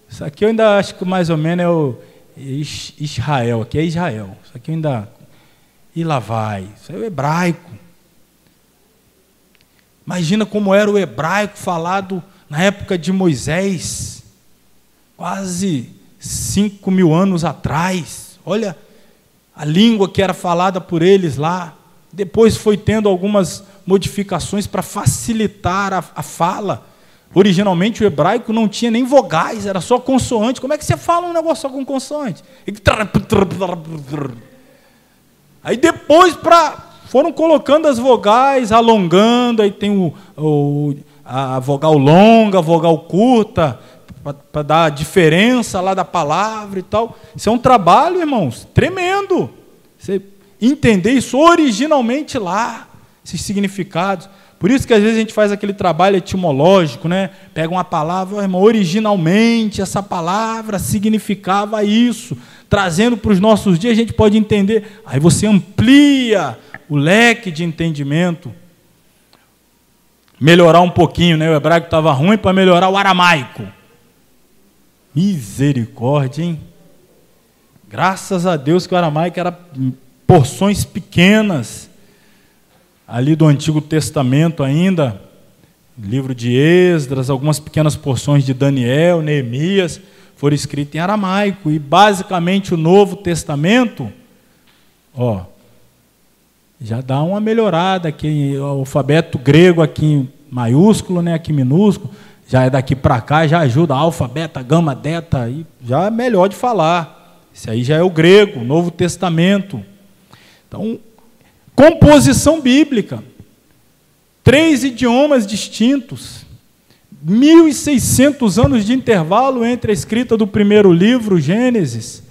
Speaker 1: Isso aqui eu ainda acho que mais ou menos é o Israel, aqui é Israel. Isso aqui eu ainda... E lá vai, isso é o hebraico. Imagina como era o hebraico falado na época de Moisés, quase 5.000 anos atrás. Olha a língua que era falada por eles lá. Depois foi tendo algumas modificações para facilitar a fala. Originalmente o hebraico não tinha nem vogais, era só consoante. Como é que você fala um negócio só com consoante? Aí depois foram colocando as vogais, alongando, aí tem a vogal longa, a vogal curta, para dar a diferença lá da palavra e tal. Isso é um trabalho, irmãos, tremendo. Você entender isso originalmente lá, esses significados. Por isso que às vezes a gente faz aquele trabalho etimológico, né? Pega uma palavra, irmão, originalmente essa palavra significava isso. Trazendo para os nossos dias, a gente pode entender. Aí você amplia o leque de entendimento. Melhorar um pouquinho, né? O hebraico estava ruim para melhorar o aramaico. Misericórdia, hein? Graças a Deus que o aramaico era porções pequenas, ali do Antigo Testamento ainda, livro de Esdras, algumas pequenas porções de Daniel, Neemias, foram escritas em aramaico, e basicamente o Novo Testamento, já dá uma melhorada aqui, o alfabeto grego aqui em maiúsculo, né, aqui minúsculo, já é daqui para cá, já ajuda, alfa, beta, gama, delta, e já é melhor de falar. Esse aí já é o grego, o Novo Testamento. Então, composição bíblica, 3 idiomas distintos, 1.600 anos de intervalo entre a escrita do primeiro livro, Gênesis,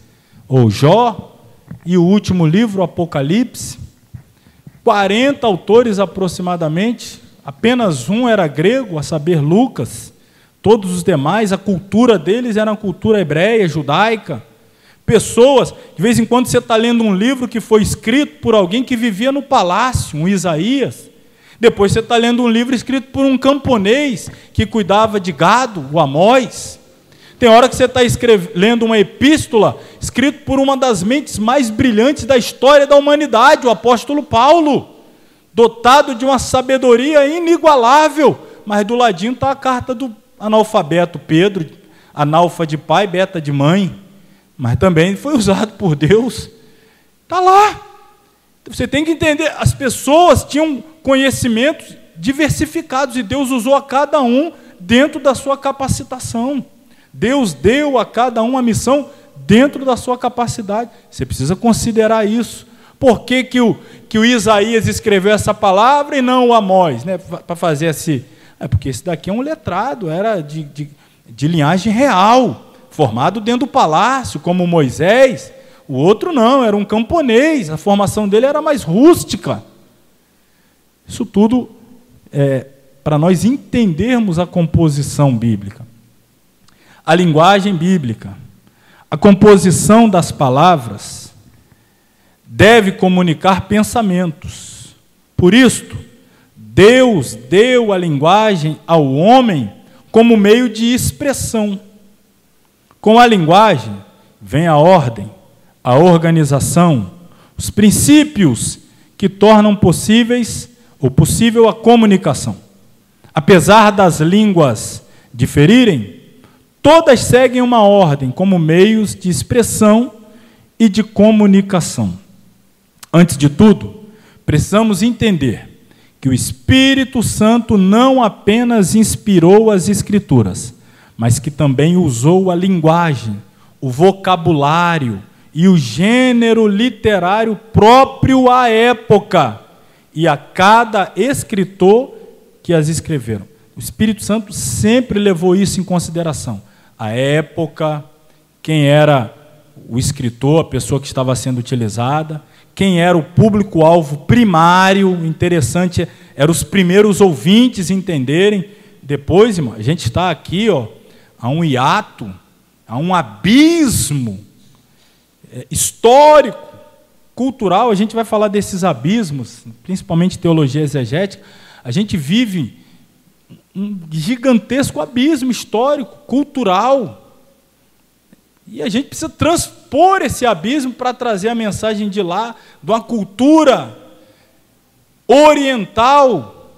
Speaker 1: ou Jó, e o último livro, Apocalipse. 40 autores aproximadamente, apenas um era grego, a saber, Lucas. Todos os demais, a cultura deles era uma cultura hebreia, judaica. Pessoas, de vez em quando você está lendo um livro que foi escrito por alguém que vivia no palácio, um Isaías. Depois você está lendo um livro escrito por um camponês que cuidava de gado, o Amós. Tem hora que você está lendo uma epístola escrita por uma das mentes mais brilhantes da história da humanidade, o apóstolo Paulo, dotado de uma sabedoria inigualável, mas do ladinho está a carta do analfabeto Pedro, analfa de pai, beta de mãe, mas também foi usado por Deus. Está lá. Você tem que entender, as pessoas tinham conhecimentos diversificados e Deus usou a cada um dentro da sua capacitação. Deus deu a cada um a missão dentro da sua capacidade. Você precisa considerar isso. Por que o Isaías escreveu essa palavra e não o Amós, né? Para fazer assim. É porque esse daqui é um letrado, era de linhagem real, formado dentro do palácio, como Moisés. O outro não, era um camponês, a formação dele era mais rústica. Isso tudo é para nós entendermos a composição bíblica. A linguagem bíblica, a composição das palavras deve comunicar pensamentos. Por isto, Deus deu a linguagem ao homem como meio de expressão. Com a linguagem vem a ordem, a organização, os princípios que tornam possível a comunicação. Apesar das línguas diferirem, todas seguem uma ordem como meios de expressão e de comunicação. Antes de tudo, precisamos entender que o Espírito Santo não apenas inspirou as Escrituras, mas que também usou a linguagem, o vocabulário e o gênero literário próprio à época e a cada escritor que as escreveram. O Espírito Santo sempre levou isso em consideração. A época, quem era o escritor, a pessoa que estava sendo utilizada, quem era o público-alvo primário, interessante, eram os primeiros ouvintes entenderem. Depois, irmão, a gente está aqui, há um hiato, há um abismo histórico, cultural. A gente vai falar desses abismos, principalmente teologia exegética. A gente vive um gigantesco abismo histórico, cultural. E a gente precisa transpor esse abismo para trazer a mensagem de lá, de uma cultura oriental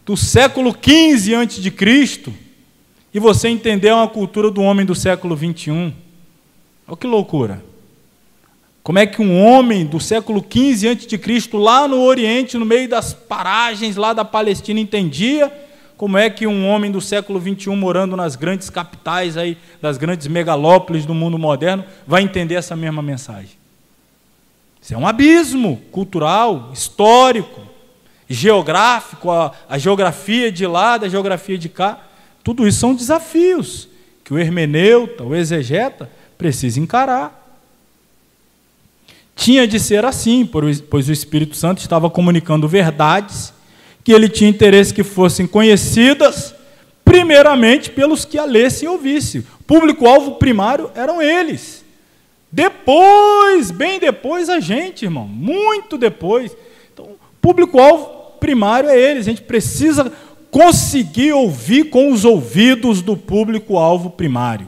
Speaker 1: do século XV a.C., e você entender uma cultura do homem do século XXI. Olha que loucura. Como é que um homem do século XV a.C., lá no Oriente, no meio das paragens lá da Palestina, entendia? Como é que um homem do século XXI, morando nas grandes capitais, aí, das grandes megalópolis do mundo moderno, vai entender essa mesma mensagem? Isso é um abismo cultural, histórico, geográfico, a geografia de lá, da geografia de cá. Tudo isso são desafios que o hermeneuta, o exegeta, precisa encarar. Tinha de ser assim, pois o Espírito Santo estava comunicando verdades que ele tinha interesse que fossem conhecidas, primeiramente pelos que a lessem e ouvissem. O público-alvo primário eram eles. Depois, bem depois, a gente, irmão, muito depois. Então, o público-alvo primário é eles. A gente precisa conseguir ouvir com os ouvidos do público-alvo primário.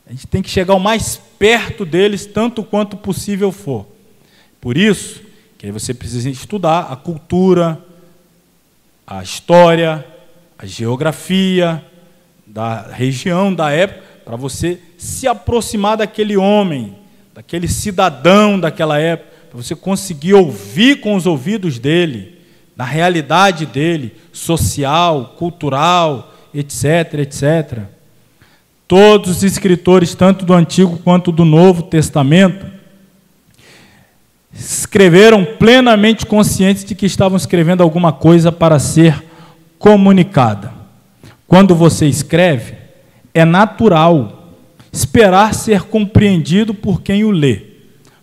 Speaker 1: A gente tem que chegar o mais perto deles, tanto quanto possível for. Por isso, que aí você precisa estudar a cultura, a história, a geografia da região, da época, para você se aproximar daquele homem, daquele cidadão daquela época, para você conseguir ouvir com os ouvidos dele, na realidade dele, social, cultural, etc., etc. Todos os escritores, tanto do Antigo quanto do Novo Testamento, escreveram plenamente conscientes de que estavam escrevendo alguma coisa para ser comunicada. Quando você escreve, é natural esperar ser compreendido por quem o lê.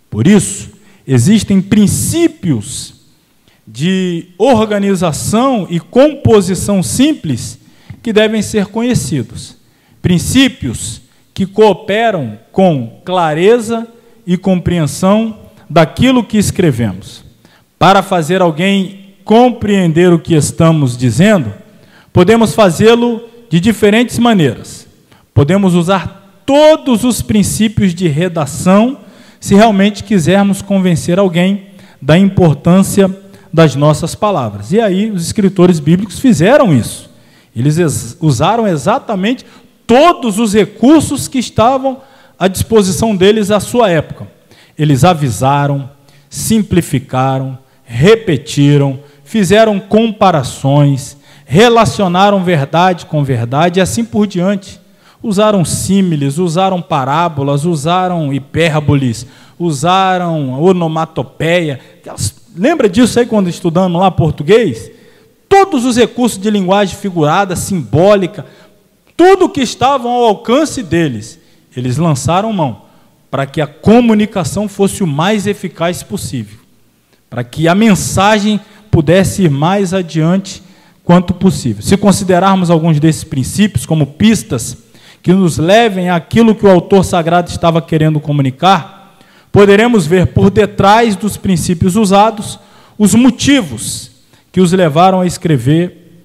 Speaker 1: Por isso, existem princípios de organização e composição simples que devem ser conhecidos. Princípios que cooperam com clareza e compreensão daquilo que escrevemos. Para fazer alguém compreender o que estamos dizendo, podemos fazê-lo de diferentes maneiras. Podemos usar todos os princípios de redação se realmente quisermos convencer alguém da importância das nossas palavras. E aí os escritores bíblicos fizeram isso. Eles usaram exatamente todos os recursos que estavam à disposição deles à sua época. Eles avisaram, simplificaram, repetiram, fizeram comparações, relacionaram verdade com verdade e assim por diante. Usaram símiles, usaram parábolas, usaram hipérboles, usaram onomatopeia. Lembra disso aí quando estudamos lá português? Todos os recursos de linguagem figurada, simbólica, tudo que estava ao alcance deles, eles lançaram mão para que a comunicação fosse o mais eficaz possível, para que a mensagem pudesse ir mais adiante quanto possível. Se considerarmos alguns desses princípios como pistas que nos levem àquilo que o autor sagrado estava querendo comunicar, poderemos ver por detrás dos princípios usados os motivos que os levaram a escrever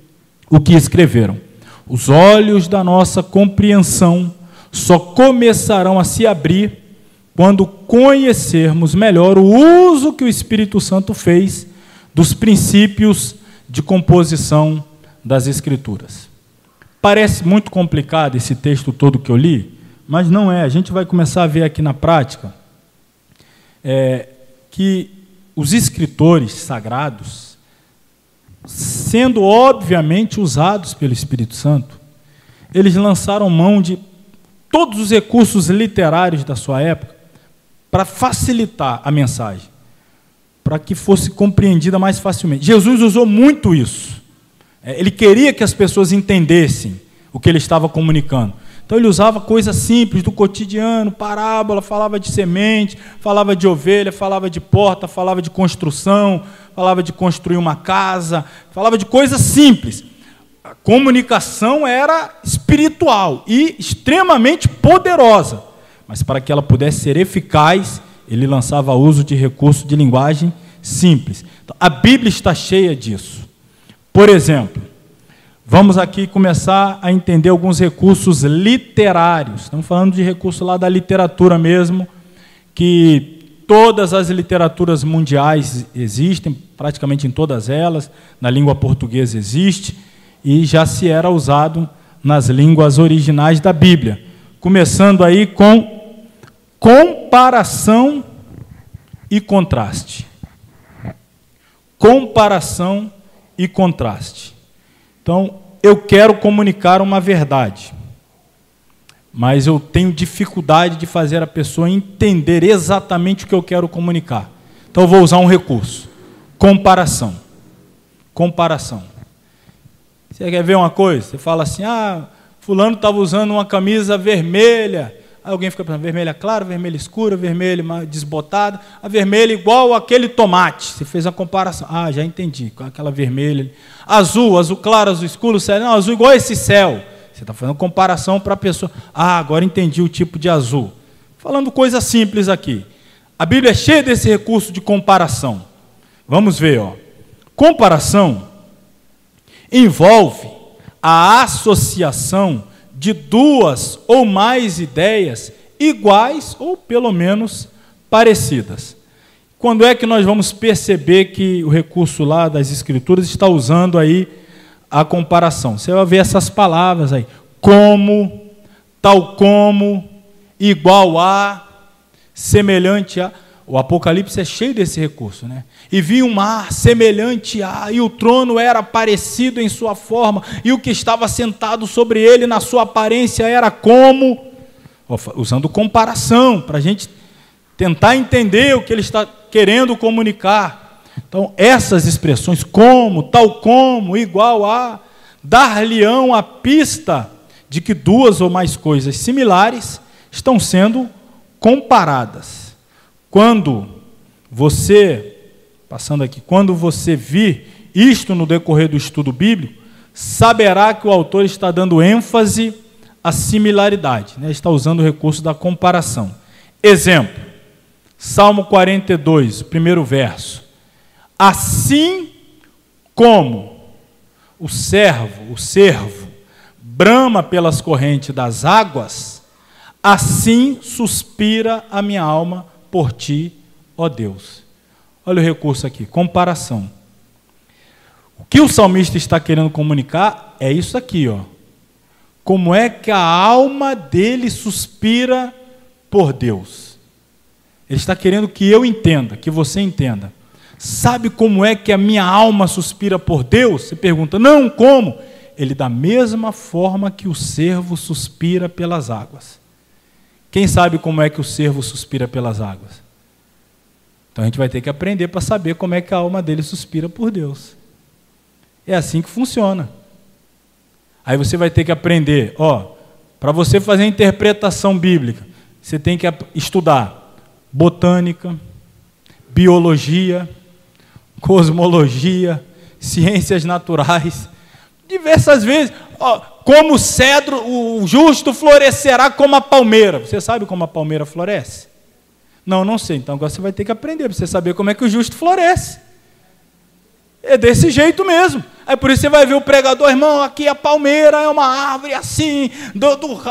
Speaker 1: o que escreveram. Os olhos da nossa compreensão só começarão a se abrir quando conhecermos melhor o uso que o Espírito Santo fez dos princípios de composição das Escrituras. Parece muito complicado esse texto todo que eu li, mas não é. A gente vai começar a ver aqui na prática que os escritores sagrados, sendo obviamente usados pelo Espírito Santo, eles lançaram mão de todos os recursos literários da sua época para facilitar a mensagem, para que fosse compreendida mais facilmente. Jesus usou muito isso. Ele queria que as pessoas entendessem o que ele estava comunicando. Então ele usava coisas simples do cotidiano, parábola, falava de semente, falava de ovelha, falava de porta, falava de construção, falava de construir uma casa, falava de coisas simples. A comunicação era espiritual e extremamente poderosa, mas para que ela pudesse ser eficaz, ele lançava uso de recursos de linguagem simples. Então, a Bíblia está cheia disso. Por exemplo, Vamos aqui começar a entender alguns recursos literários. Estamos falando de recurso lá da literatura mesmo, que todas as literaturas mundiais existem, praticamente em todas elas, na língua portuguesa existe, e já se era usado nas línguas originais da Bíblia. Começando aí com comparação e contraste. Comparação e contraste. Então, eu quero comunicar uma verdade, mas eu tenho dificuldade de fazer a pessoa entender exatamente o que eu quero comunicar. Então, eu vou usar um recurso: comparação. Comparação. Você quer ver uma coisa? Você fala assim, fulano estava usando uma camisa vermelha. Aí alguém fica pensando, vermelha clara, vermelha escura, vermelha desbotada, a vermelha igual aquele tomate. Você fez a comparação. Já entendi, com aquela vermelha. Azul, azul claro, azul escuro, não, azul igual esse céu. Você está fazendo comparação para a pessoa. Agora entendi o tipo de azul. Falando coisa simples aqui. A Bíblia é cheia desse recurso de comparação. Vamos ver, Comparação envolve a associação de duas ou mais ideias iguais ou pelo menos parecidas. Quando é que nós vamos perceber que o recurso lá das Escrituras está usando aí a comparação? Você vai ver essas palavras aí: como, tal como, igual a, semelhante a. O Apocalipse é cheio desse recurso, né? E vi um mar semelhante a, e o trono era parecido em sua forma, e o que estava sentado sobre ele na sua aparência era como, usando comparação, para a gente tentar entender o que ele está querendo comunicar. Então, essas expressões, como, tal como, igual a, dar-lhe-ão a pista de que duas ou mais coisas similares estão sendo comparadas. Quando você, passando aqui, quando você vir isto no decorrer do estudo bíblico, saberá que o autor está dando ênfase à similaridade, né? Está usando o recurso da comparação. Exemplo, Salmo 42, primeiro verso. Assim como o servo, brama pelas correntes das águas, assim suspira a minha alma por ti, ó Deus. Olha o recurso aqui, comparação. O que o salmista está querendo comunicar é isso aqui, Como é que a alma dele suspira por Deus? Ele está querendo que eu entenda, que você entenda. Sabe como é que a minha alma suspira por Deus? Você pergunta, não, como? Ele, da mesma forma que o servo suspira pelas águas. Quem sabe como é que o servo suspira pelas águas? Então a gente vai ter que aprender para saber como é que a alma dele suspira por Deus. É assim que funciona. Aí você vai ter que aprender, para você fazer a interpretação bíblica, você tem que estudar botânica, biologia, cosmologia, ciências naturais, diversas vezes. Como o cedro, o justo florescerá como a palmeira. Você sabe como a palmeira floresce? Não sei. Então agora você vai ter que aprender para você saber como é que o justo floresce. É desse jeito mesmo. Aí por isso você vai ver o pregador, irmão, aqui a palmeira é uma árvore assim,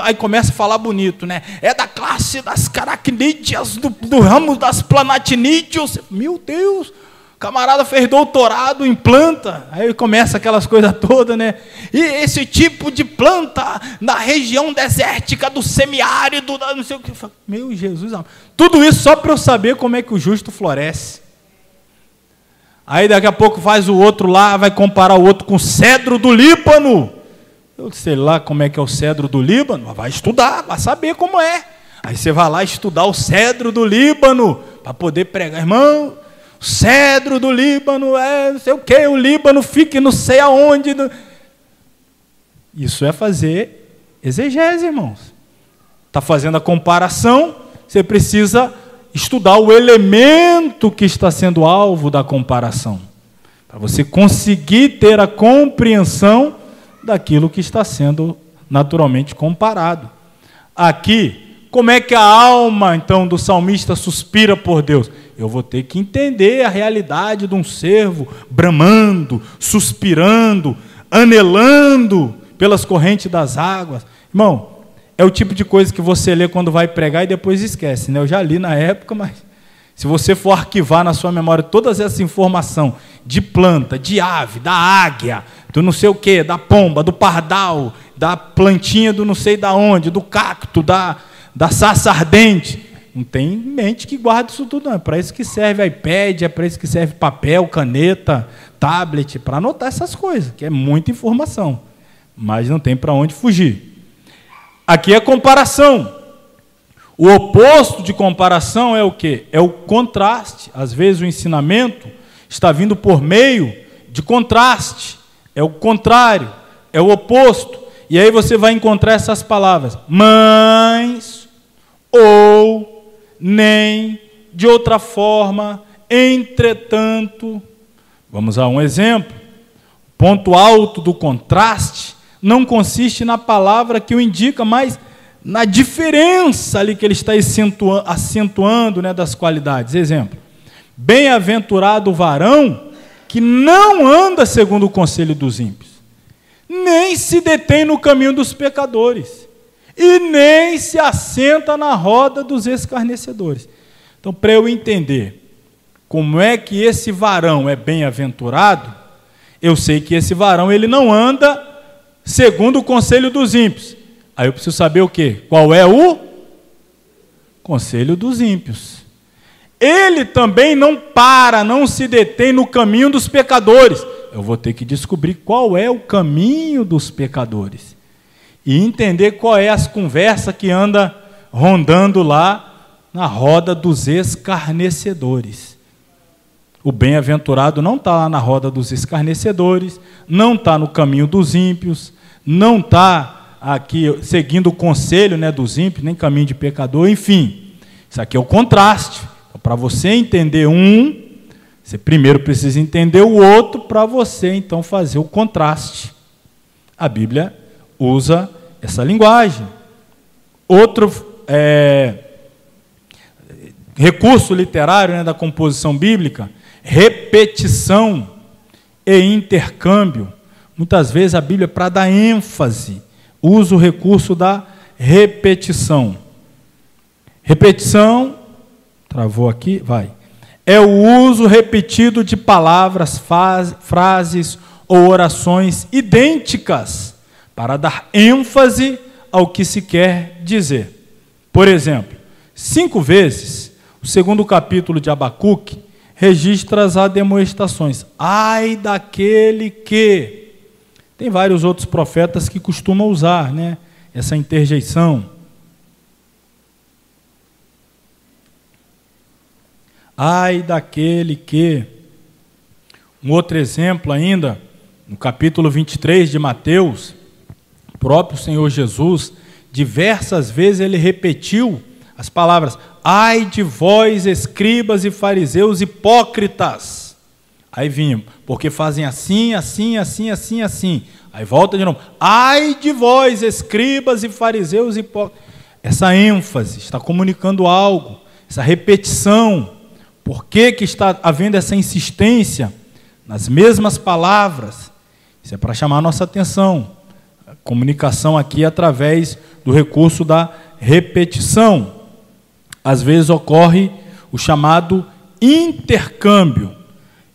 Speaker 1: aí começa a falar bonito, né? É da classe das caracnídeas, do ramo das planatinídeos. Meu Deus! Camarada fez doutorado em planta, aí começa aquelas coisas todas, né? E esse tipo de planta na região desértica do semiárido, não sei o que. Meu Jesus, tudo isso só para eu saber como é que o justo floresce. Aí daqui a pouco faz o outro lá, vai comparar o outro com o cedro do Líbano. Eu sei lá como é que é o cedro do Líbano, vai estudar, vai saber como é. Aí você vai lá estudar o cedro do Líbano, para poder pregar, irmão. Cedro do Líbano, não sei o que, o Líbano fica não sei aonde. Isso é fazer exegese, irmãos. Está fazendo a comparação, você precisa estudar o elemento que está sendo alvo da comparação, para você conseguir ter a compreensão daquilo que está sendo naturalmente comparado. Aqui, como é que a alma, então, do salmista suspira por Deus? Eu vou ter que entender a realidade de um servo bramando, suspirando, anelando pelas correntes das águas. Irmão, é o tipo de coisa que você lê quando vai pregar e depois esquece, né? Eu já li na época, mas se você for arquivar na sua memória todas essas informações de planta, de ave, da águia, do não sei o quê, da pomba, do pardal, da plantinha do não sei da onde, do cacto, da sarça ardente, não tem mente que guarda isso tudo, não. É para isso que serve iPad, é para isso que serve papel, caneta, tablet, para anotar essas coisas, que é muita informação, mas não tem para onde fugir. Aqui é comparação. O oposto de comparação é o quê? É o contraste. Às vezes o ensinamento está vindo por meio de contraste. É o contrário, é o oposto. E aí você vai encontrar essas palavras: mas, ou, nem, de outra forma, entretanto. Vamos a um exemplo. O ponto alto do contraste não consiste na palavra que o indica, mas na diferença ali que ele está acentuando, né, das qualidades. Exemplo: bem-aventurado o varão que não anda segundo o conselho dos ímpios, nem se detém no caminho dos pecadores, e nem se assenta na roda dos escarnecedores. Então, para eu entender como é que esse varão é bem-aventurado, eu sei que esse varão ele não anda segundo o conselho dos ímpios. Aí eu preciso saber o quê? Qual é o conselho dos ímpios? Ele também não se detém no caminho dos pecadores. Eu vou ter que descobrir qual é o caminho dos pecadores e entender qual é as conversas que anda rondando lá na roda dos escarnecedores. O bem-aventurado não está lá na roda dos escarnecedores, não está no caminho dos ímpios, não está aqui seguindo o conselho, né, dos ímpios, nem caminho de pecador, enfim. Isso aqui é o contraste. Então, para você entender um, você primeiro precisa entender o outro, para você então fazer o contraste. A Bíblia usa essa linguagem. Outro recurso literário, né, da composição bíblica: repetição e intercâmbio. Muitas vezes a Bíblia, para dar ênfase, usa o recurso da repetição. Repetição, travou aqui, vai. É o uso repetido de palavras, frases ou orações idênticas para dar ênfase ao que se quer dizer. Por exemplo, 5 vezes, o 2º capítulo de Abacuque registra as admoestações. Ai daquele que... Tem vários outros profetas que costumam usar, né, essa interjeição. Ai daquele que... Um outro exemplo ainda, no capítulo 23 de Mateus, o próprio Senhor Jesus, diversas vezes ele repetiu as palavras: ai de vós, escribas e fariseus hipócritas. Aí vinha, porque fazem assim, assim, assim, assim, assim. Aí volta de novo: ai de vós, escribas e fariseus hipócritas. Essa ênfase está comunicando algo, essa repetição. Por que está havendo essa insistência nas mesmas palavras? Isso é para chamar a nossa atenção. A comunicação aqui é através do recurso da repetição. Às vezes ocorre o chamado intercâmbio.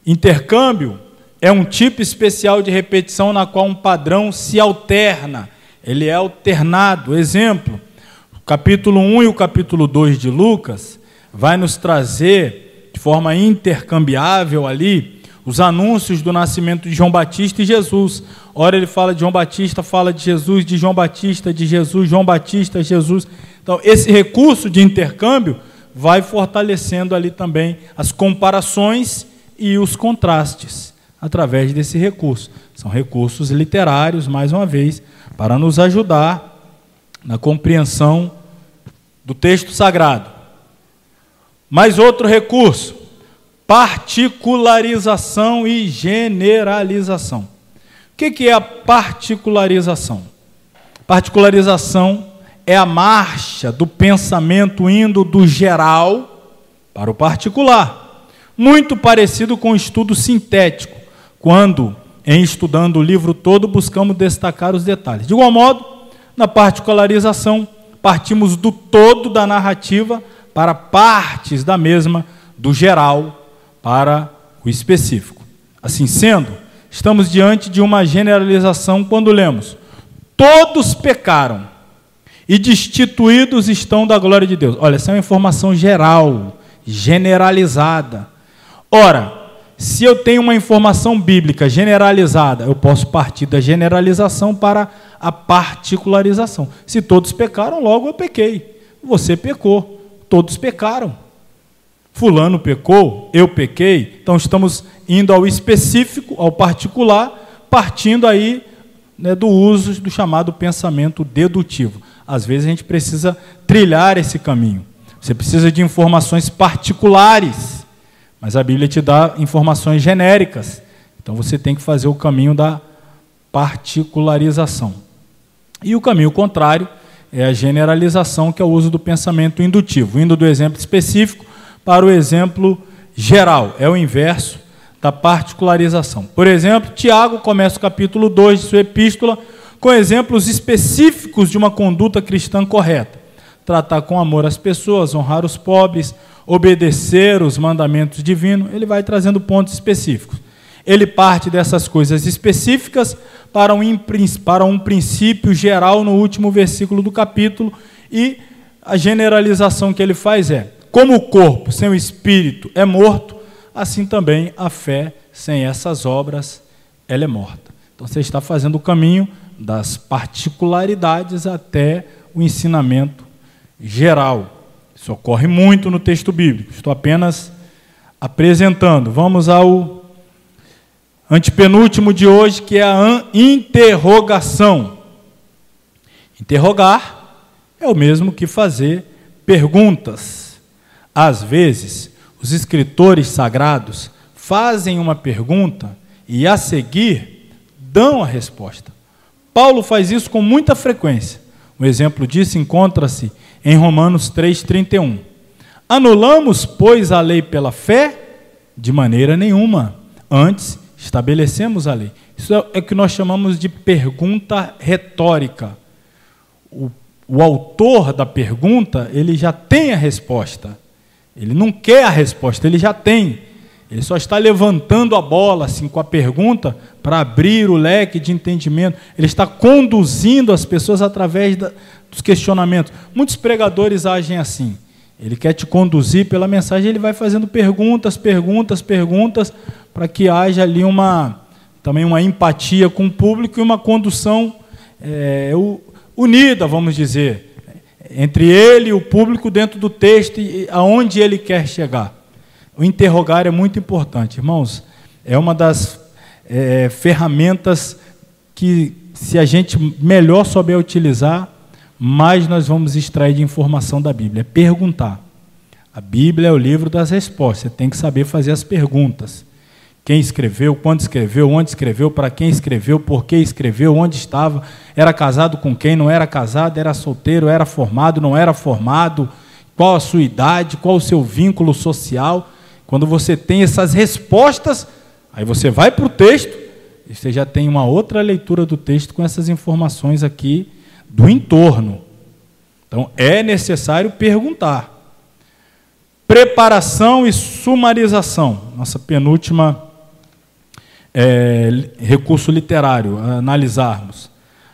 Speaker 1: Intercâmbio é um tipo especial de repetição na qual um padrão se alterna. Ele é alternado. Exemplo, o capítulo 1 e o capítulo 2 de Lucas vai nos trazer de forma intercambiável ali os anúncios do nascimento de João Batista e Jesus. Ora ele fala de João Batista, fala de Jesus, de João Batista, de Jesus, João Batista, Jesus. Então, esse recurso de intercâmbio vai fortalecendo ali também as comparações e os contrastes através desse recurso. São recursos literários, mais uma vez, para nos ajudar na compreensão do texto sagrado. Mais outro recurso: particularização e generalização. O que é a particularização? Particularização é a marcha do pensamento indo do geral para o particular. Muito parecido com o estudo sintético, quando, em estudando o livro todo, buscamos destacar os detalhes. De igual modo, na particularização, partimos do todo da narrativa para partes da mesma, do geral para o específico. Assim sendo, estamos diante de uma generalização quando lemos: todos pecaram e destituídos estão da glória de Deus. Olha, essa é uma informação geral, generalizada. Ora, se eu tenho uma informação bíblica generalizada, eu posso partir da generalização para a particularização. Se todos pecaram, logo eu pequei. Você pecou, todos pecaram. Fulano pecou, eu pequei. Então estamos indo ao específico, ao particular, partindo aí, né, do uso do chamado pensamento dedutivo. Às vezes a gente precisa trilhar esse caminho. Você precisa de informações particulares, mas a Bíblia te dá informações genéricas. Então você tem que fazer o caminho da particularização. E o caminho contrário é a generalização, que é o uso do pensamento indutivo, indo do exemplo específico para o exemplo geral. É o inverso da particularização. Por exemplo, Tiago começa o capítulo 2 de sua epístola com exemplos específicos de uma conduta cristã correta. Tratar com amor as pessoas, honrar os pobres, obedecer os mandamentos divinos. Ele vai trazendo pontos específicos. Ele parte dessas coisas específicas para um princípio geral no último versículo do capítulo, e a generalização que ele faz é: como o corpo sem o espírito é morto, assim também a fé sem essas obras, ela é morta. Então você está fazendo o caminho das particularidades até o ensinamento geral. Isso ocorre muito no texto bíblico. Estou apenas apresentando. Vamos ao antepenúltimo de hoje, que é a interrogação. Interrogar é o mesmo que fazer perguntas. Às vezes, os escritores sagrados fazem uma pergunta e, a seguir, dão a resposta. Paulo faz isso com muita frequência. Um exemplo disso encontra-se em Romanos 3,31. Anulamos, pois, a lei pela fé? De maneira nenhuma. Antes, estabelecemos a lei. Isso é o que nós chamamos de pergunta retórica. O autor da pergunta, ele já tem a resposta. Ele não quer a resposta, ele já tem. Ele só está levantando a bola assim, com a pergunta para abrir o leque de entendimento. Ele está conduzindo as pessoas através dos questionamentos. Muitos pregadores agem assim. Ele quer te conduzir pela mensagem, ele vai fazendo perguntas, para que haja ali também uma empatia com o público e uma condução unida, vamos dizer, entre ele e o público dentro do texto e aonde ele quer chegar. O interrogar é muito importante, irmãos. É uma das ferramentas que, se a gente melhor souber utilizar, mais nós vamos extrair de informação da Bíblia. É perguntar. A Bíblia é o livro das respostas. Você tem que saber fazer as perguntas. Quem escreveu, quando escreveu, onde escreveu, para quem escreveu, por que escreveu, onde estava, era casado com quem, não era casado, era solteiro, era formado, não era formado, qual a sua idade, qual o seu vínculo social. Quando você tem essas respostas, aí você vai para o texto e você já tem uma outra leitura do texto com essas informações aqui do entorno. Então, é necessário perguntar. Preparação e sumarização. Nossa penúltima recurso literário a analisarmos.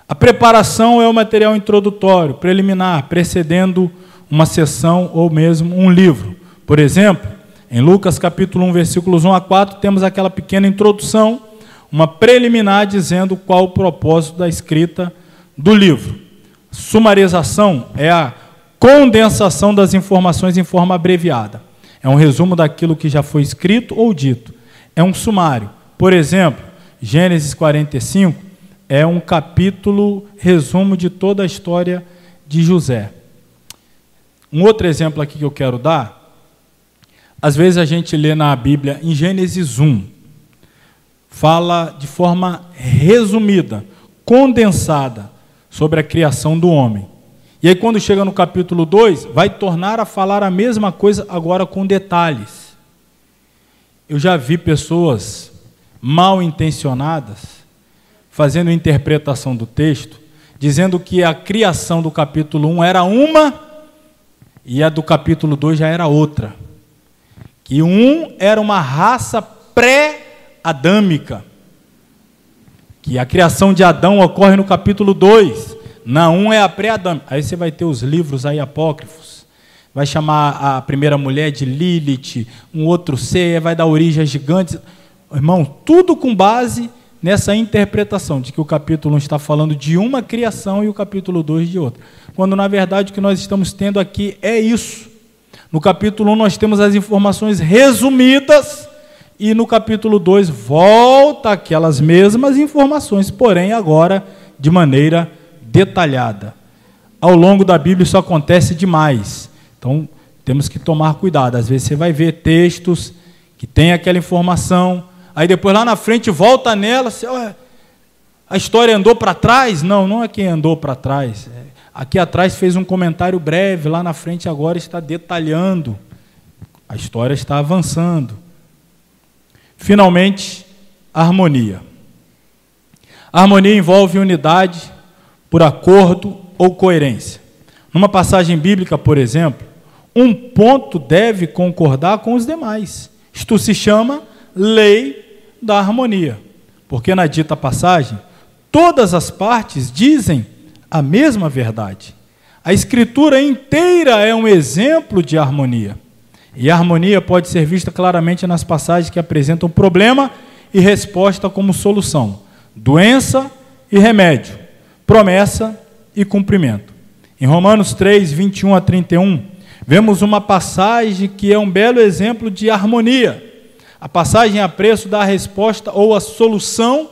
Speaker 1: A preparação é o material introdutório, preliminar, precedendo uma sessão ou mesmo um livro. Por exemplo, em Lucas capítulo 1, versículos 1 a 4, temos aquela pequena introdução, uma preliminar dizendo qual o propósito da escrita do livro. Sumarização é a condensação das informações em forma abreviada. É um resumo daquilo que já foi escrito ou dito. É um sumário. Por exemplo, Gênesis 45 é um capítulo resumo de toda a história de José. Um outro exemplo aqui que eu quero dar, às vezes a gente lê na Bíblia, em Gênesis 1, fala de forma resumida, condensada, sobre a criação do homem. E aí quando chega no capítulo 2, vai tornar a falar a mesma coisa, agora com detalhes. Eu já vi pessoas mal intencionadas, fazendo interpretação do texto, dizendo que a criação do capítulo 1 era uma e a do capítulo 2 já era outra. Que era uma raça pré-adâmica. Que a criação de Adão ocorre no capítulo 2. Na 1 é a pré-adâmica. Aí você vai ter os livros aí apócrifos. Vai chamar a primeira mulher de Lilith, um outro ser, vai dar origem a gigantes. Irmão, tudo com base nessa interpretação de que o capítulo 1 está falando de uma criação e o capítulo 2 de outra. Quando, na verdade, o que nós estamos tendo aqui é isso. No capítulo 1 nós temos as informações resumidas e no capítulo 2 volta aquelas mesmas informações, porém agora de maneira detalhada. Ao longo da Bíblia isso acontece demais. Então, temos que tomar cuidado. Às vezes você vai ver textos que tem aquela informação, aí depois lá na frente volta nela, você, a história andou para trás? Não, não é quem andou para trás. Aqui atrás fez um comentário breve, lá na frente agora está detalhando. A história está avançando. Finalmente, a harmonia. A harmonia envolve unidade por acordo ou coerência. Numa passagem bíblica, por exemplo, um ponto deve concordar com os demais. Isto se chama lei da harmonia, porque na dita passagem, todas as partes dizem a mesma verdade. A Escritura inteira é um exemplo de harmonia. E a harmonia pode ser vista claramente nas passagens que apresentam problema e resposta como solução, doença e remédio, promessa e cumprimento. Em Romanos 3, 21 a 31, vemos uma passagem que é um belo exemplo de harmonia. A passagem a preço dá a resposta ou a solução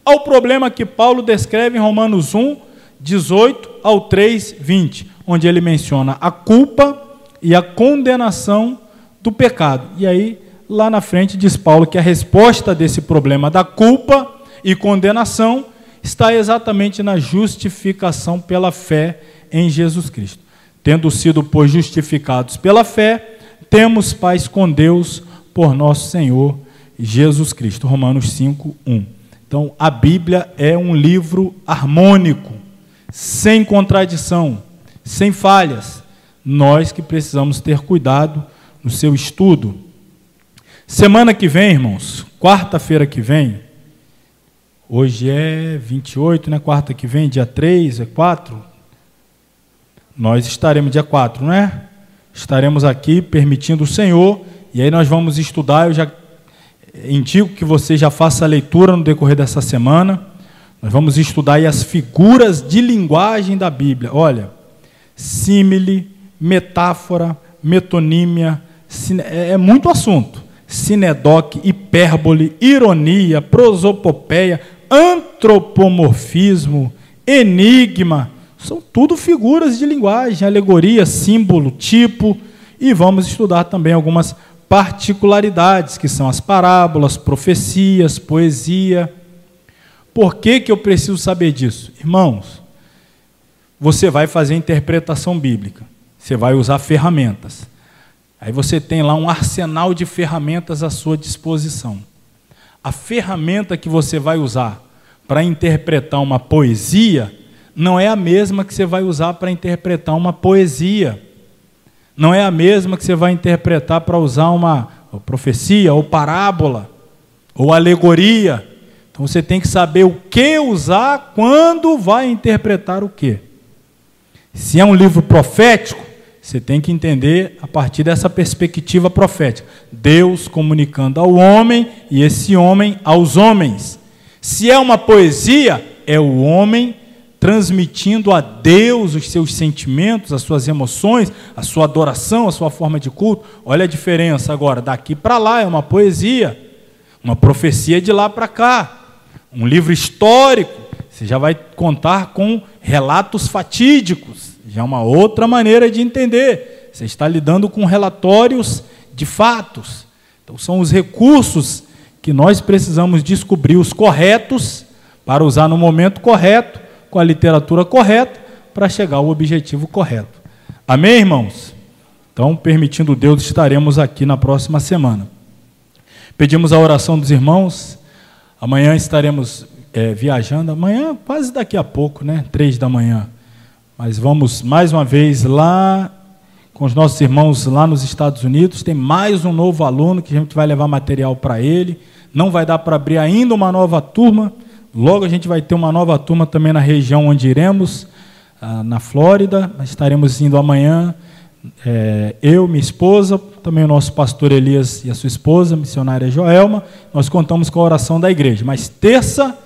Speaker 1: ao problema que Paulo descreve em Romanos 1, 18 ao 3, 20, onde ele menciona a culpa e a condenação do pecado. E aí, lá na frente, diz Paulo que a resposta desse problema da culpa e condenação está exatamente na justificação pela fé em Jesus Cristo. Tendo sido, pois, justificados pela fé, temos paz com Deus por nosso Senhor Jesus Cristo. Romanos 5, 1. Então, a Bíblia é um livro harmônico, sem contradição, sem falhas. Nós que precisamos ter cuidado no seu estudo. Semana que vem, irmãos, quarta-feira que vem, hoje é 28, né? Quarta que vem, dia 3, é 4? Nós estaremos, dia 4, não é? Estaremos aqui, permitindo o Senhor, e aí nós vamos estudar. Eu já indico que você já faça a leitura no decorrer dessa semana. Nós vamos estudar aí as figuras de linguagem da Bíblia. Olha, símile, metáfora, metonímia, é muito assunto. Sinedoque, hipérbole, ironia, prosopopeia, antropomorfismo, enigma, são tudo figuras de linguagem, alegoria, símbolo, tipo, e vamos estudar também algumas particularidades, que são as parábolas, profecias, poesia. Por que eu preciso saber disso? Irmãos, você vai fazer interpretação bíblica, você vai usar ferramentas. Aí você tem lá um arsenal de ferramentas à sua disposição. A ferramenta que você vai usar para interpretar uma poesia não é a mesma que você vai usar para interpretar uma poesia. Não é a mesma que você vai interpretar para usar uma profecia, ou parábola, ou alegoria. Então você tem que saber o que usar quando vai interpretar o quê. Se é um livro profético, você tem que entender a partir dessa perspectiva profética. Deus comunicando ao homem e esse homem aos homens. Se é uma poesia, é o homem transmitindo a Deus os seus sentimentos, as suas emoções, a sua adoração, a sua forma de culto. Olha a diferença agora, daqui para lá é uma poesia, uma profecia de lá para cá. Um livro histórico, você já vai contar com relatos fatídicos, já é uma outra maneira de entender. Você está lidando com relatórios de fatos. Então são os recursos que nós precisamos descobrir, os corretos, para usar no momento correto, com a literatura correta, para chegar ao objetivo correto. Amém, irmãos? Então, permitindo Deus, estaremos aqui na próxima semana. Pedimos a oração dos irmãos, Amanhã estaremos viajando, amanhã quase daqui a pouco, né? 3 da manhã. Mas vamos mais uma vez lá com os nossos irmãos lá nos Estados Unidos. Tem mais um novo aluno que a gente vai levar material para ele. Não vai dar para abrir ainda uma nova turma. Logo a gente vai ter uma nova turma também na região onde iremos, na Flórida. Estaremos indo amanhã, eu, minha esposa, também o nosso pastor Elias e a sua esposa, missionária Joelma. Nós contamos com a oração da igreja. Mas terça,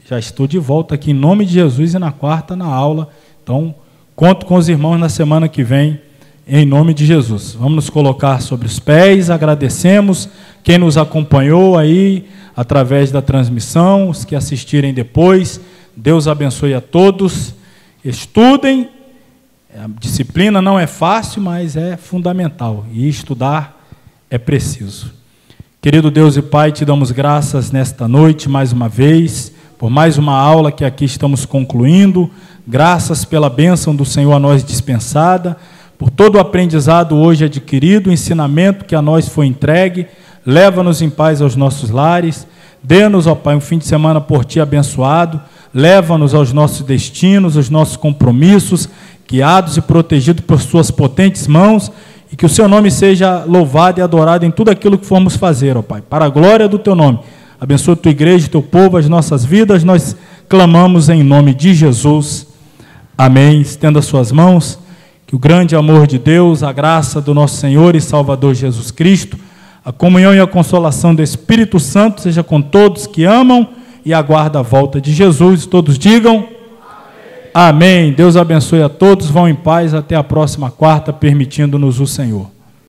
Speaker 1: já estou de volta aqui em nome de Jesus e na quarta na aula. Então, conto com os irmãos na semana que vem, em nome de Jesus. Vamos nos colocar sobre os pés, agradecemos quem nos acompanhou aí, através da transmissão, os que assistirem depois. Deus abençoe a todos. Estudem. A disciplina não é fácil, mas é fundamental. E estudar é preciso. Querido Deus e Pai, te damos graças nesta noite, mais uma vez, por mais uma aula que aqui estamos concluindo. Graças pela bênção do Senhor a nós dispensada, por todo o aprendizado hoje adquirido, o ensinamento que a nós foi entregue. Leva-nos em paz aos nossos lares. Dê-nos, ó Pai, um fim de semana por Ti abençoado. Leva-nos aos nossos destinos, aos nossos compromissos, guiados e protegidos por Suas potentes mãos, e que o Seu nome seja louvado e adorado em tudo aquilo que formos fazer, ó Pai, para a glória do Teu nome. Abençoa a Tua igreja, o Teu povo, as nossas vidas, nós clamamos em nome de Jesus. Amém. Estenda suas mãos, que o grande amor de Deus, a graça do nosso Senhor e Salvador Jesus Cristo, a comunhão e a consolação do Espírito Santo seja com todos que amam e aguardam a volta de Jesus. Todos digam amém. Amém. Deus abençoe a todos. Vão em paz. Até a próxima quarta, permitindo-nos o Senhor.